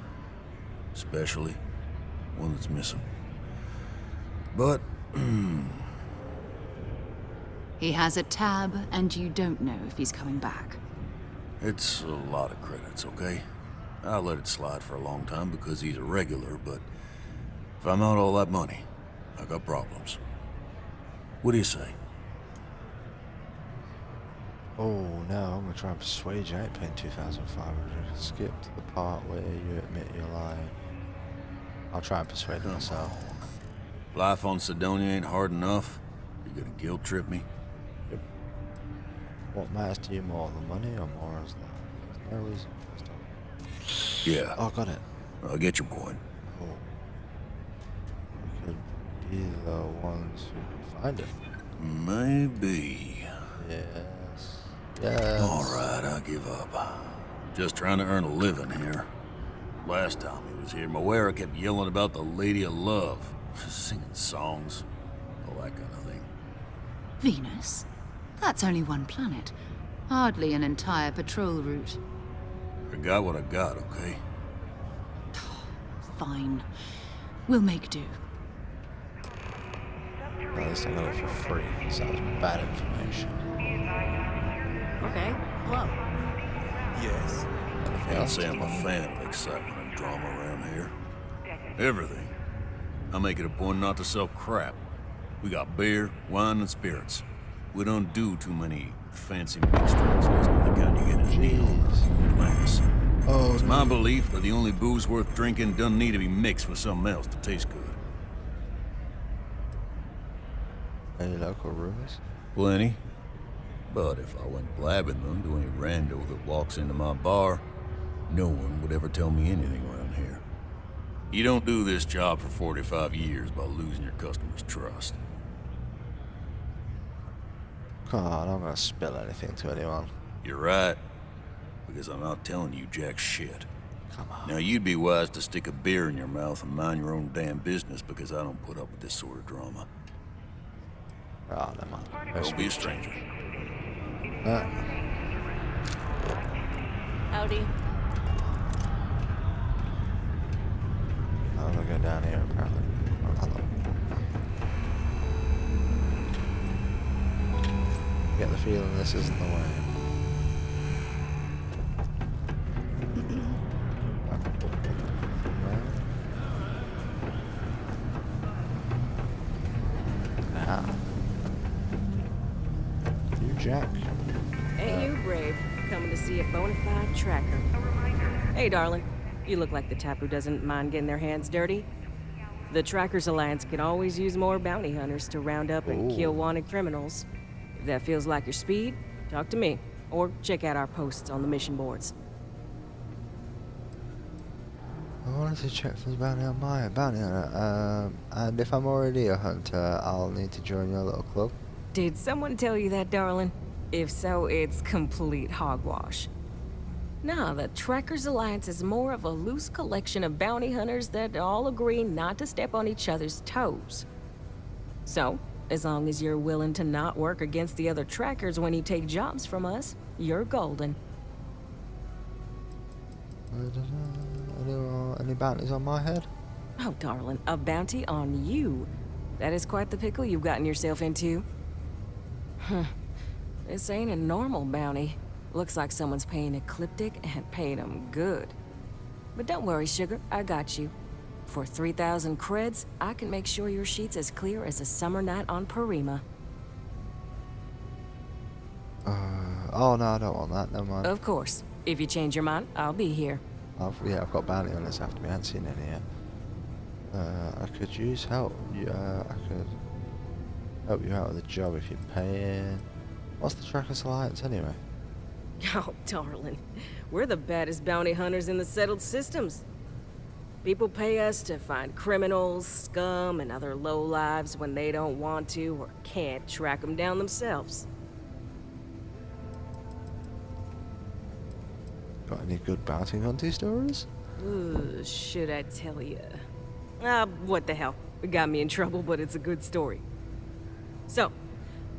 Especially one that's missing. But, He has a tab, and you don't know if he's coming back. it's a lot of credits, okay? I let it slide for a long time because he's a regular, but if I'm out all that money, I got problems. What do you say? Oh no, I'm gonna try and persuade you. I ain't paying 2,500. Skip to the part where you admit you're lying. I'll try and persuade myself. Life on Sidonia ain't hard enough. You gonna guilt trip me? Yep. What matters to you more, the money or more as life? There's no reason for us to... Yeah. Oh, got it. I get your point. Oh. We could be the ones who can find it. Maybe. Yes. Yes. Alright, I give up. Just trying to earn a living here. Last time he was here, Moera kept yelling about the Lady of Love. Singing songs. All that kind of thing. Venus? That's only one planet. Hardly an entire patrol route. I got what I got, okay? Fine. We'll make do. At least I got it for free. Sounds bad information. Okay, hello. Yes. Can't say I'm a fan of excitement and drama around here. Everything. I make it a point not to sell crap. We got beer, wine, and spirits. We don't do too many fancy mixed drinks unless they're the kind you get in a deal. Atlantis. Oh, It's my belief that the only booze worth drinking doesn't need to be mixed with something else to taste good. Any local rumors? Plenty. But if I went blabbing them to any rando that walks into my bar, no one would ever tell me anything around here. You don't do this job for 45 years by losing your customers' trust. God, I'm gonna spill anything to anyone. You're right, because I'm not telling you jack shit. Come on. Now you'd be wise to stick a beer in your mouth and mind your own damn business, because I don't put up with this sort of drama. Oh, never mind. Don't be a stranger. Howdy. I'm gonna go down here apparently. Oh, hello. Get the feeling this isn't the way. Now. You Jack. Ain't you brave? Coming to see a bona fide tracker. Hey, darling. You look like the type who doesn't mind getting their hands dirty. The Trackers Alliance can always use more bounty hunters to round up and kill wanted criminals. If that feels like your speed, talk to me. Or check out our posts on the mission boards. I wanted to check for the bounty on my bounty hunter. And if I'm already a hunter, I'll need to join your little club. Did someone tell you that, darling? If so, it's complete hogwash. Nah, the Trackers Alliance is more of a loose collection of bounty hunters that all agree not to step on each other's toes. So, as long as you're willing to not work against the other trackers when you take jobs from us, you're golden. Any bounties on my head? Oh, darling, a bounty on you. That is quite the pickle you've gotten yourself into. Huh. This ain't a normal bounty. Looks like someone's paying Ecliptic and paying them good. But don't worry, sugar, I got you. For 3,000 creds, I can make sure your sheet's as clear as a summer night on Parima. Oh no, I don't want that, never mind. Of course. If you change your mind, I'll be here. I've got bounty hunters after me, I haven't seen any yet. I could use help. I could help you out with a job if you're paying. What's the Trackers Alliance anyway? Oh, darling. We're the baddest bounty hunters in the settled systems. People pay us to find criminals, scum, and other lowlives when they don't want to or can't track them down themselves. Got any good bounty hunting stories? Ooh, should I tell you? What the hell? It got me in trouble, but it's a good story. So,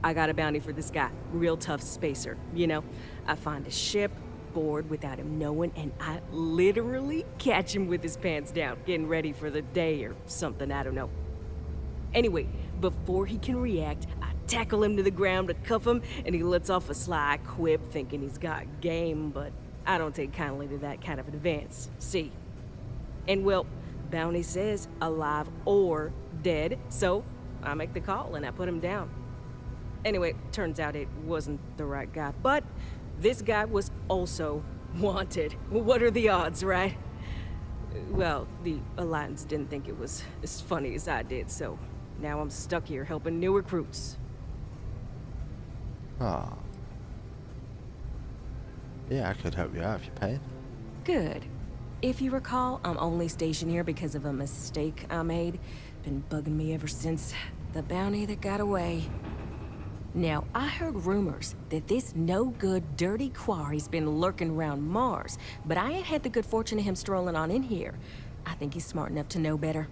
I got a bounty for this guy. Real tough spacer, you know? I find a ship, board without him knowing, and I literally catch him with his pants down, getting ready for the day or something, I don't know. Anyway, before he can react, I tackle him to the ground to cuff him, and he lets off a sly quip thinking he's got game, but I don't take kindly to that kind of advance, see? And well, bounty says alive or dead, so I make the call and I put him down. Anyway, turns out it wasn't the right guy, but this guy was also wanted. What are the odds, right? Well, the Alliance didn't think it was as funny as I did, so now I'm stuck here helping new recruits. Ah. Yeah, I could help you out if you're paying. Good. If you recall, I'm only stationed here because of a mistake I made. Been bugging me ever since. The bounty that got away. Now, I heard rumors that this no-good, dirty quarry's been lurking around Mars, but I ain't had the good fortune of him strolling on in here. I think he's smart enough to know better.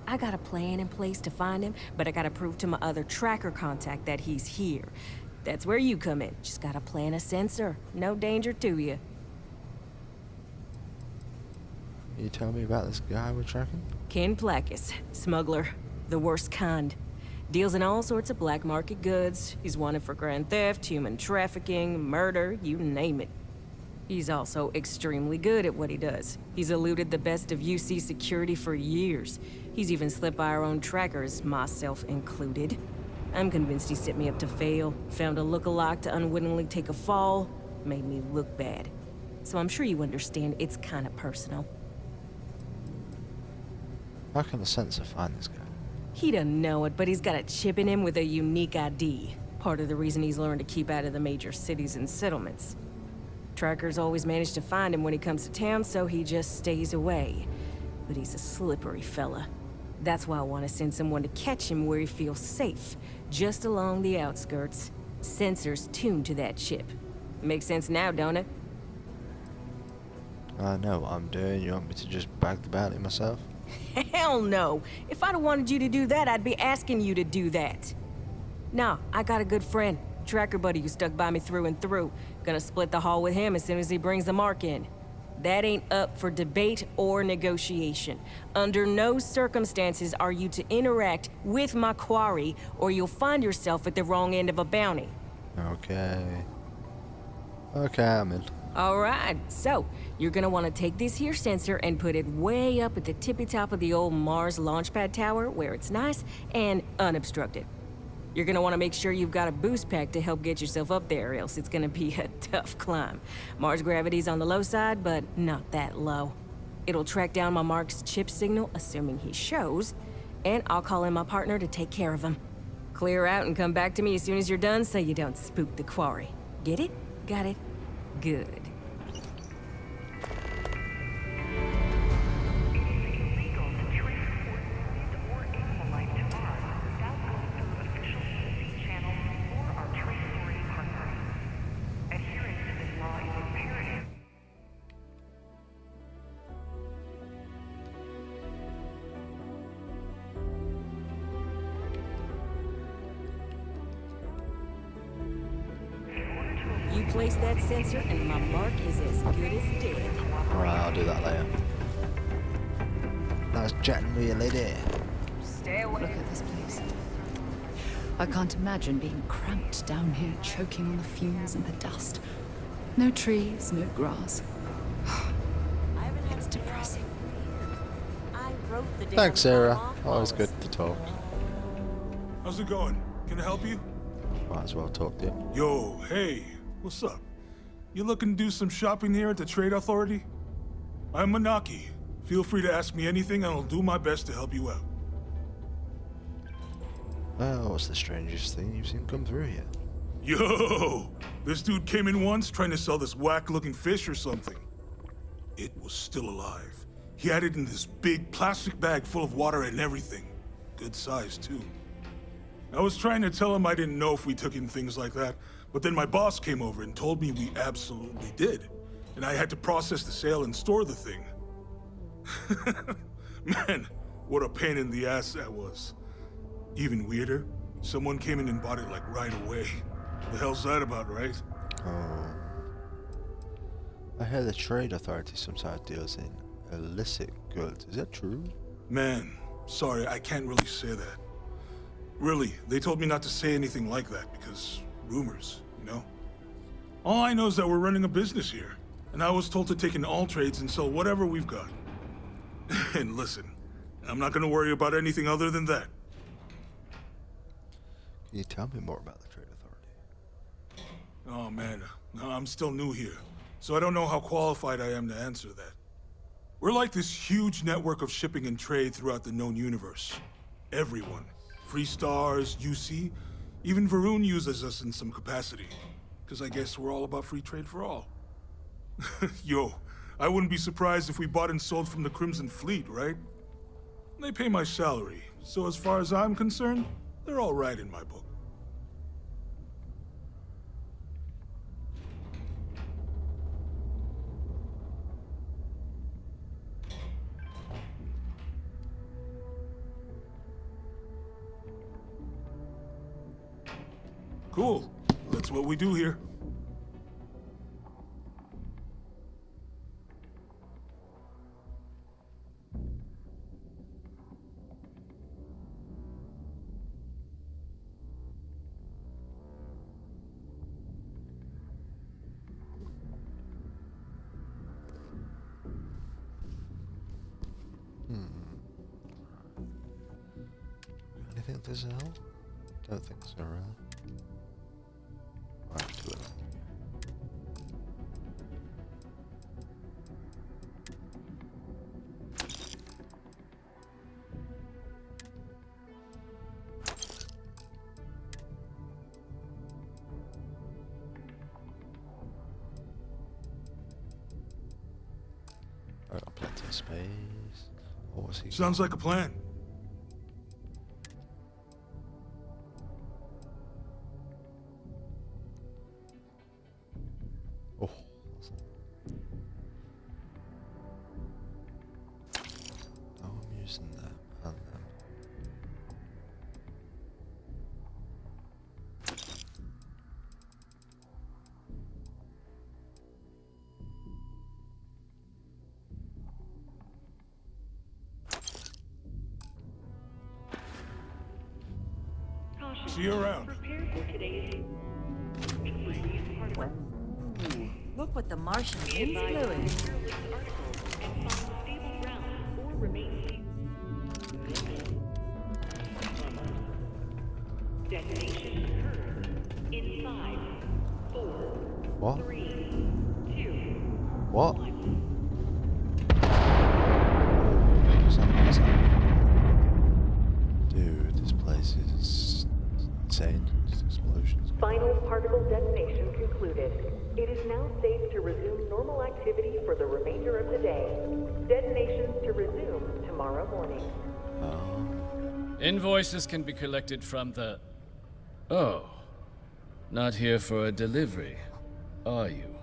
I got a plan in place to find him, but I gotta prove to my other tracker contact that he's here. That's where you come in. Just gotta plant a sensor. No danger to you. Can you tell me about this guy we're tracking? Ken Placus, smuggler. The worst kind. Deals in all sorts of black market goods. He's wanted for grand theft, human trafficking, murder, you name it. He's also extremely good at what he does. He's eluded the best of UC security for years. He's even slipped by our own trackers, myself included. I'm convinced he set me up to fail, found a look-alike to unwittingly take a fall, made me look bad. So I'm sure you understand it's kind of personal. How can the sensor find this guy? He doesn't know it, but he's got a chip in him with a unique ID. Part of the reason he's learned to keep out of the major cities and settlements. Trackers always manage to find him when he comes to town, so he just stays away. But he's a slippery fella. That's why I want to send someone to catch him where he feels safe, just along the outskirts. Sensors tuned to that chip. Makes sense now, don't it? I know what I'm doing. You want me to just bag the bounty myself? Hell no! If I'd have wanted you to do that, I'd be asking you to do that. No, I got a good friend, tracker buddy who stuck by me through and through. Gonna split the haul with him as soon as he brings the mark in. That ain't up for debate or negotiation. Under no circumstances are you to interact with my quarry, or you'll find yourself at the wrong end of a bounty. Okay. Okay, I'm in. Alright, so, you're gonna want to take this here sensor and put it way up at the tippy top of the old Mars launchpad tower, where it's nice and unobstructed. You're gonna want to make sure you've got a boost pack to help get yourself up there, else it's gonna be a tough climb. Mars gravity's on the low side, but not that low. It'll track down my Mark's chip signal, assuming he shows, and I'll call in my partner to take care of him. Clear out and come back to me as soon as you're done so you don't spook the quarry. Get it? Got it? Good. You place that sensor and my mark is as good as dead. Alright, I'll do that later. Nice chatting with you, lady. Stay away. Look at this place. I can't imagine being cramped down here, choking on the fumes and the dust. No trees, no grass. It's depressing. Thanks, Sarah. Always good to talk. How's it going? Can I help you? Might as well talk to you. Yo, hey, what's up? You looking to do some shopping here at the Trade Authority? I'm Manaki. Feel free to ask me anything and I'll do my best to help you out. Well, what's the strangest thing you've seen come through here? Yo! This dude came in once trying to sell this whack-looking fish or something. It was still alive. He had it in this big plastic bag full of water and everything. Good size, too. I was trying to tell him I didn't know if we took in things like that, but then my boss came over and told me we absolutely did. And I had to process the sale and store the thing. Man, what a pain in the ass that was. Even weirder, someone came in and bought it like right away. The hell's that about, right? Oh. I heard the Trade Authority sometimes deals in illicit goods. Is that true? Man, sorry, I can't really say that. Really, they told me not to say anything like that because rumors, you know? All I know is that we're running a business here, and I was told to take in all trades and sell whatever we've got. And listen, I'm not gonna worry about anything other than that. Can you tell me more about the Trade Authority? Oh man, I'm still new here, so I don't know how qualified I am to answer that. We're like this huge network of shipping and trade throughout the known universe. Everyone. Free Stars, UC, even Varun uses us in some capacity. Because I guess we're all about free trade for all. Yo, I wouldn't be surprised if we bought and sold from the Crimson Fleet, right? They pay my salary, so as far as I'm concerned, they're all right in my book. Cool. That's what we do here. Anything to sell? Don't think so, really. Right to it. Right, got plenty of space. What was he? Sounds like a plan. Oh. Oh, I'm using that. And then. See you around. Look what the Martian wind's blowing. What? What? Dude, this place is insane. Just explosions. Final particle detonation concluded. It is now safe to resume normal activity for the remainder of the day. Detonations to resume tomorrow morning. Invoices can be collected from the... Oh. Not here for a delivery, are you?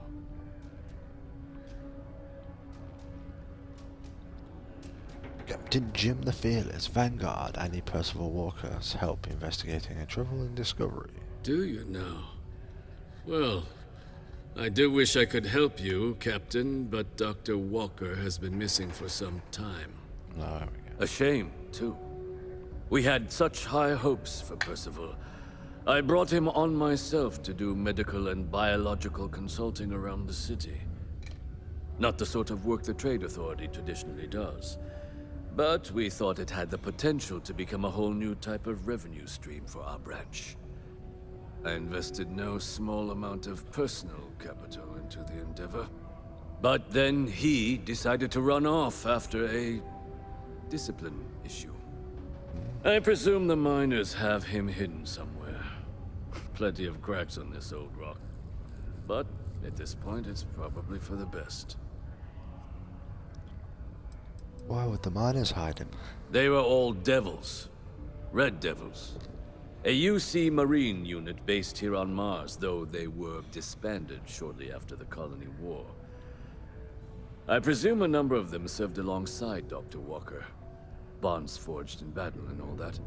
Captain Jim the Fearless, Vanguard, Annie Percival Walker's help investigating a troubling discovery. Do you now? Well, I do wish I could help you, Captain, but Dr. Walker has been missing for some time. No, there we go. A shame, too. We had such high hopes for Percival. I brought him on myself to do medical and biological consulting around the city. Not the sort of work the Trade Authority traditionally does. But we thought it had the potential to become a whole new type of revenue stream for our branch. I invested no small amount of personal capital into the endeavor. But then he decided to run off after a discipline issue. I presume the miners have him hidden somewhere. plenty of cracks on this old rock. But at this point, it's probably for the best. Why would the miners hide him? They were all devils. Red Devils. A UC Marine unit based here on Mars, though they were disbanded shortly after the Colony War. I presume a number of them served alongside Dr. Walker. Bonds forged in battle and all that.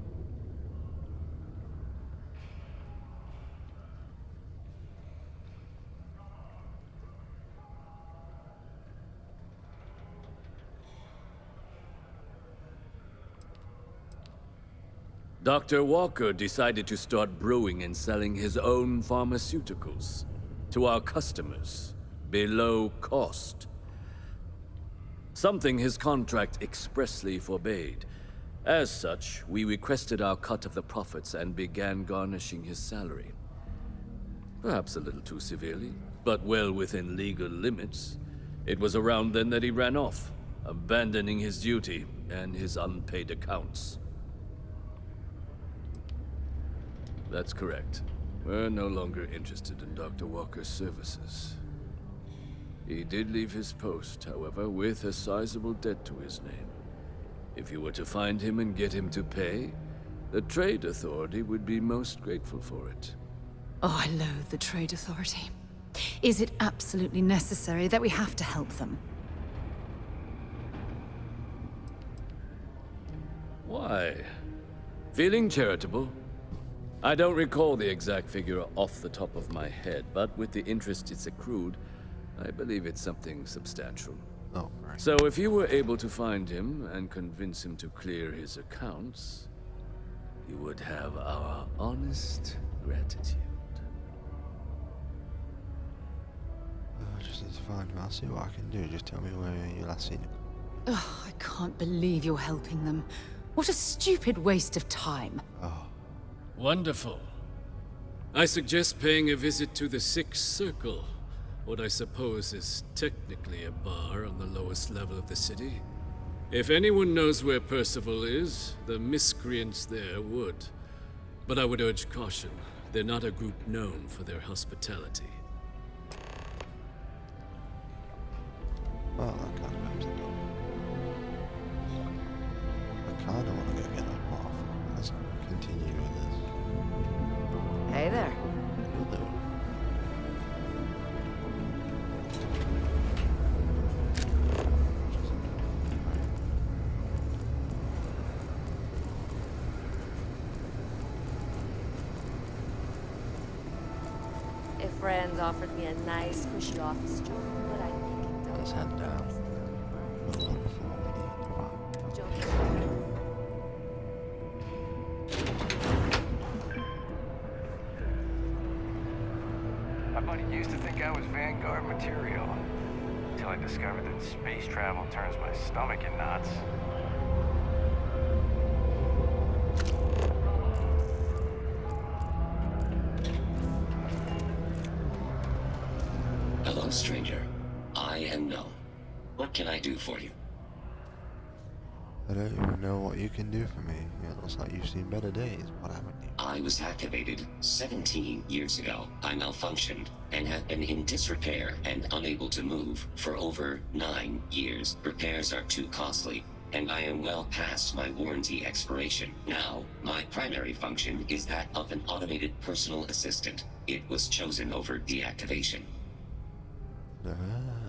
Dr. Walker decided to start brewing and selling his own pharmaceuticals to our customers below cost. Something his contract expressly forbade. As such, we requested our cut of the profits and began garnishing his salary. Perhaps a little too severely, but well within legal limits. It was around then that he ran off, abandoning his duty and his unpaid accounts. That's correct. We're no longer interested in Dr. Walker's services. He did leave his post, however, with a sizable debt to his name. If you were to find him and get him to pay, the Trade Authority would be most grateful for it. Oh, I loathe the Trade Authority. Is it absolutely necessary that we have to help them? Why? Feeling charitable? I don't recall the exact figure off the top of my head, but with the interest it's accrued, I believe it's something substantial. Oh, right. So if you were able to find him and convince him to clear his accounts, you would have our honest gratitude. I just need to find him. I'll see what I can do. Just tell me where you last seen him. Oh, I can't believe you're helping them. What a stupid waste of time. Oh. Wonderful. I suggest paying a visit to the Sixth Circle, what I suppose is technically a bar on the lowest level of the city. If anyone knows where Percival is, the miscreants there would. But I would urge caution. They're not a group known for their hospitality. Well, that kind of helps it up. I kind of want to go get that off. Let's continue with this. Hey there. Hello. A friend offered me a nice, cushy office job, but I think it don't. Let's head down. I buddy used to think I was Vanguard material, until I discovered that space travel turns my stomach in knots. Hello, stranger. I am known. What can I do for you? I don't even know what you can do for me. It looks like you've seen better days. What haven't you? I was activated 17 years ago. I malfunctioned and have been in disrepair and unable to move for over 9 years. Repairs are too costly, and I am well past my warranty expiration. Now, my primary function is that of an automated personal assistant. It was chosen over deactivation.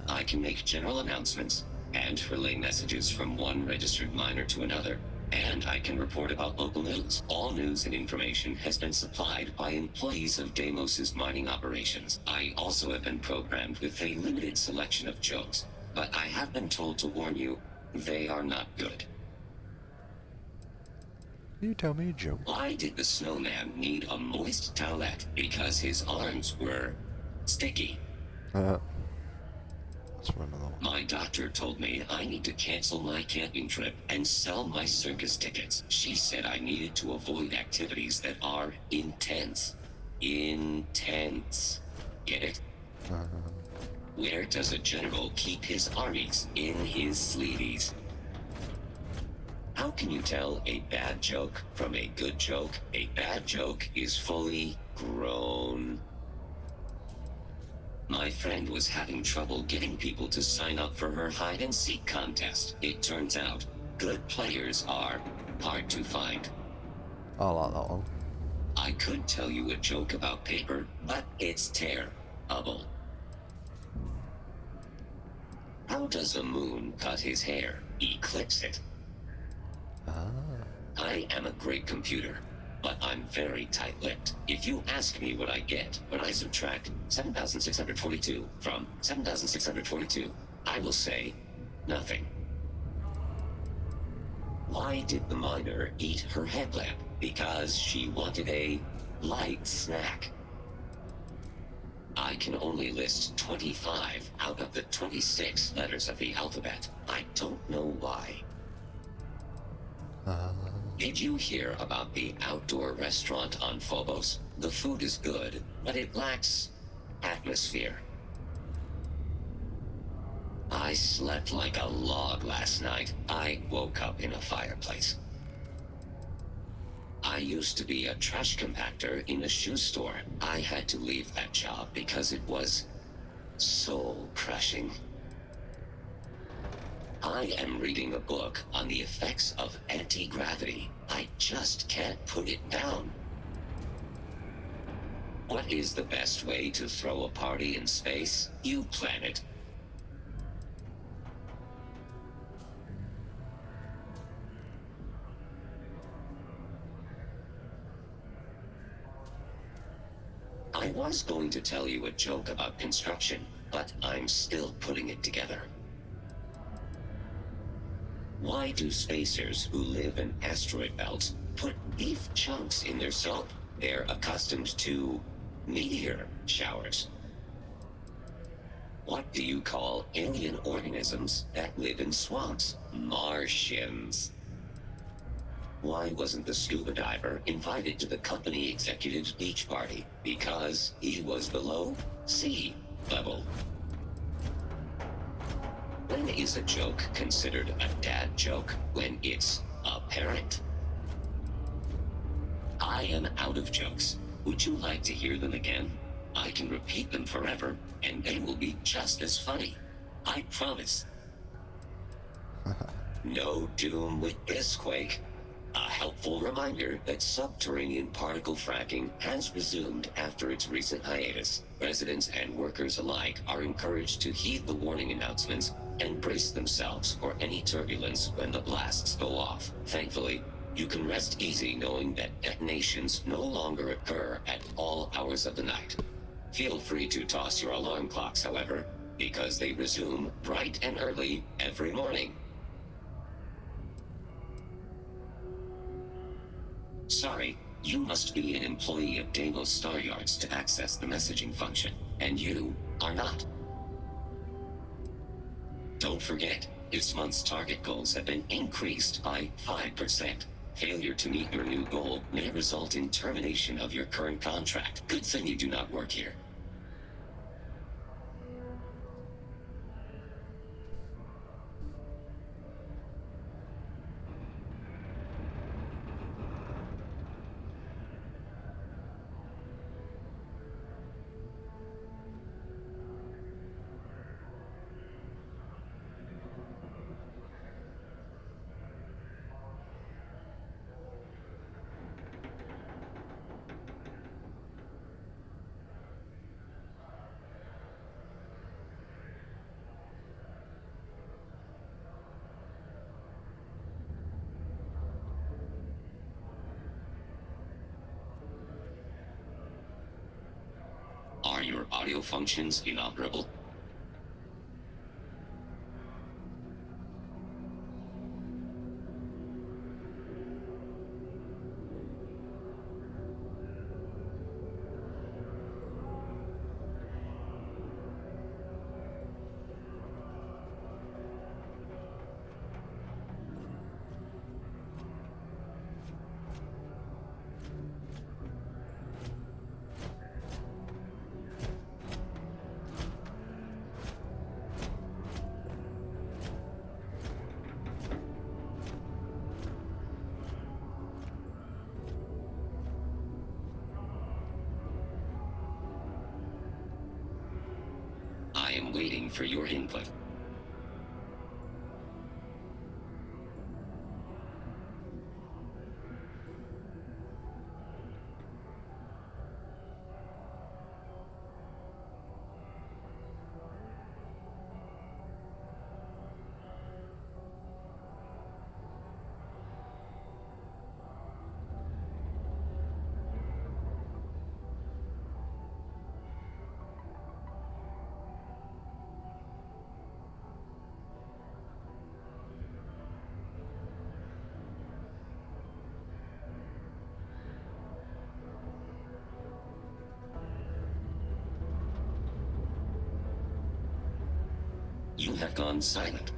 I can make general announcements and relay messages from one registered miner to another, and I can report about local news. All news and information has been supplied by employees of Deimos's mining operations. I also have been programmed with a limited selection of jokes, but I have been told to warn you, they are not good. Can you tell me a joke? Why did the snowman need a moist towelette? Because his arms were sticky. Let's run another one. My doctor told me I need to cancel my camping trip and sell my circus tickets. She said I needed to avoid activities that are intense. Intense. Get it? Where does a general keep his armies? In his sleeveys. How can you tell a bad joke from a good joke? A bad joke is fully groan. My friend was having trouble getting people to sign up for her hide-and-seek contest. It turns out, good players are hard to find. I like that one. I could tell you a joke about paper, but it's terrible. How does a moon cut his hair? Eclipse it. I am a great computer, but I'm very tight-lipped. If you ask me what I get when I subtract 7,642 from 7,642, I will say nothing. Why did the miner eat her headlamp? Because she wanted a light snack. I can only list 25 out of the 26 letters of the alphabet. I don't know why. Did you hear about the outdoor restaurant on Phobos? The food is good, but it lacks atmosphere. I slept like a log last night. I woke up in a fireplace. I used to be a trash compactor in a shoe store. I had to leave that job because it was soul-crushing. I am reading a book on the effects of anti-gravity. I just can't put it down. What is the best way to throw a party in space? You plan it. I was going to tell you a joke about construction, but I'm still putting it together. Why do spacers who live in asteroid belts put beef chunks in their soap? They're accustomed to meteor showers. What do you call alien organisms that live in swamps? Martians. Why wasn't the scuba diver invited to the company executive's beach party? Because he was below sea level. When is a joke considered a dad joke? When it's apparent. I am out of jokes. Would you like to hear them again? I can repeat them forever, and they will be just as funny. I promise. No doom with this quake. A helpful reminder that subterranean particle fracking has resumed after its recent hiatus. Residents and workers alike are encouraged to heed the warning announcements and brace themselves for any turbulence when the blasts go off. Thankfully, you can rest easy knowing that detonations no longer occur at all hours of the night. Feel free to toss your alarm clocks, however, because they resume bright and early every morning. Sorry, you must be an employee of Deimos Star Yards to access the messaging function, and you are not. Don't forget, this month's target goals have been increased by 5%. Failure to meet your new goal may result in termination of your current contract. Good thing you do not work here. Are your audio functions inoperable? I am waiting for your input. You have gone silent.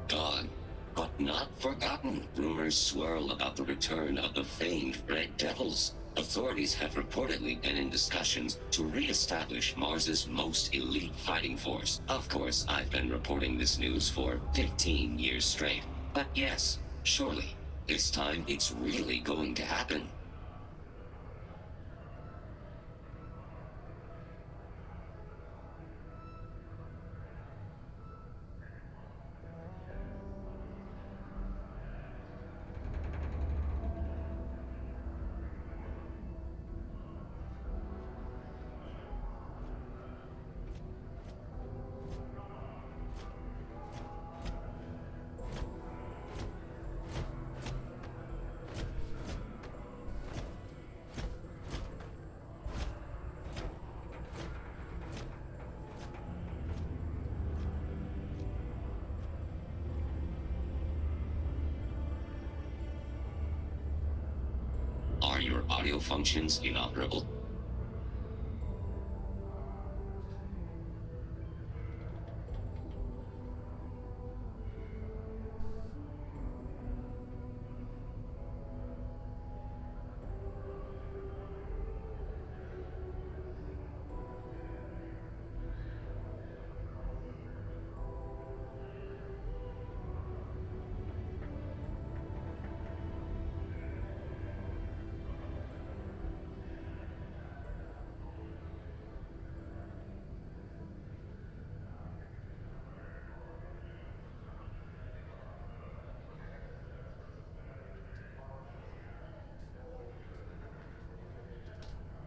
Gone, but not forgotten. Rumors swirl about the return of the famed Red Devils. Authorities have reportedly been in discussions to re-establish Mars's most elite fighting force. Of course, I've been reporting this news for 15 years straight. But yes, surely, this time it's really going to happen. Are your audio functions inoperable?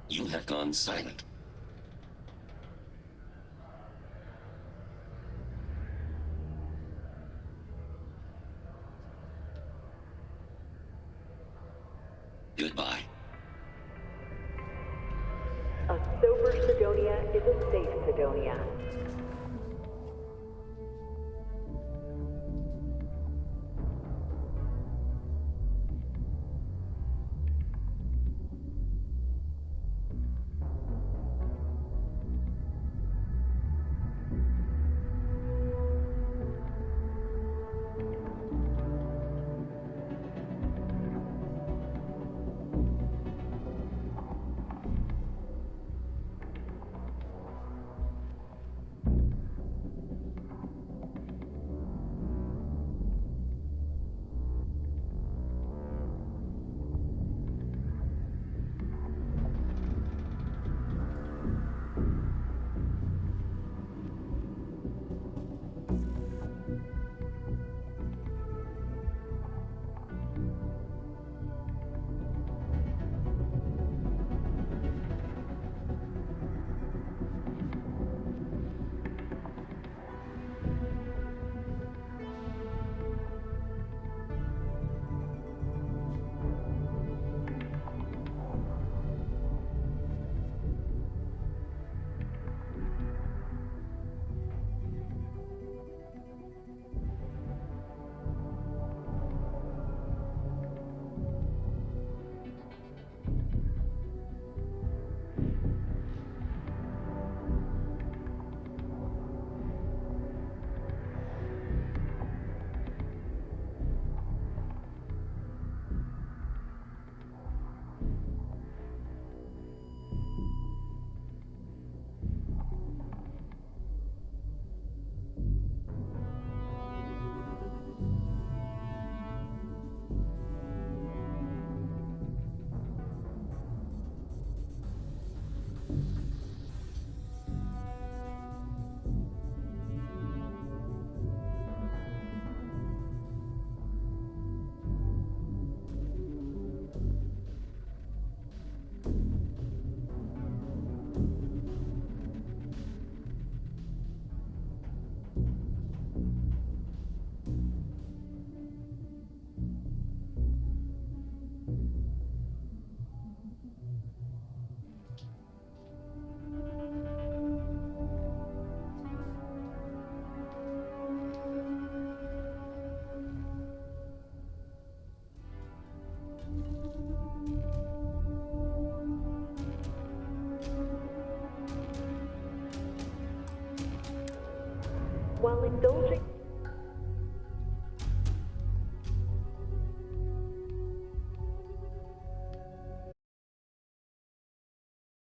You have gone silent. Goodbye. A sober Sidonia is a safe Sidonia. While indulging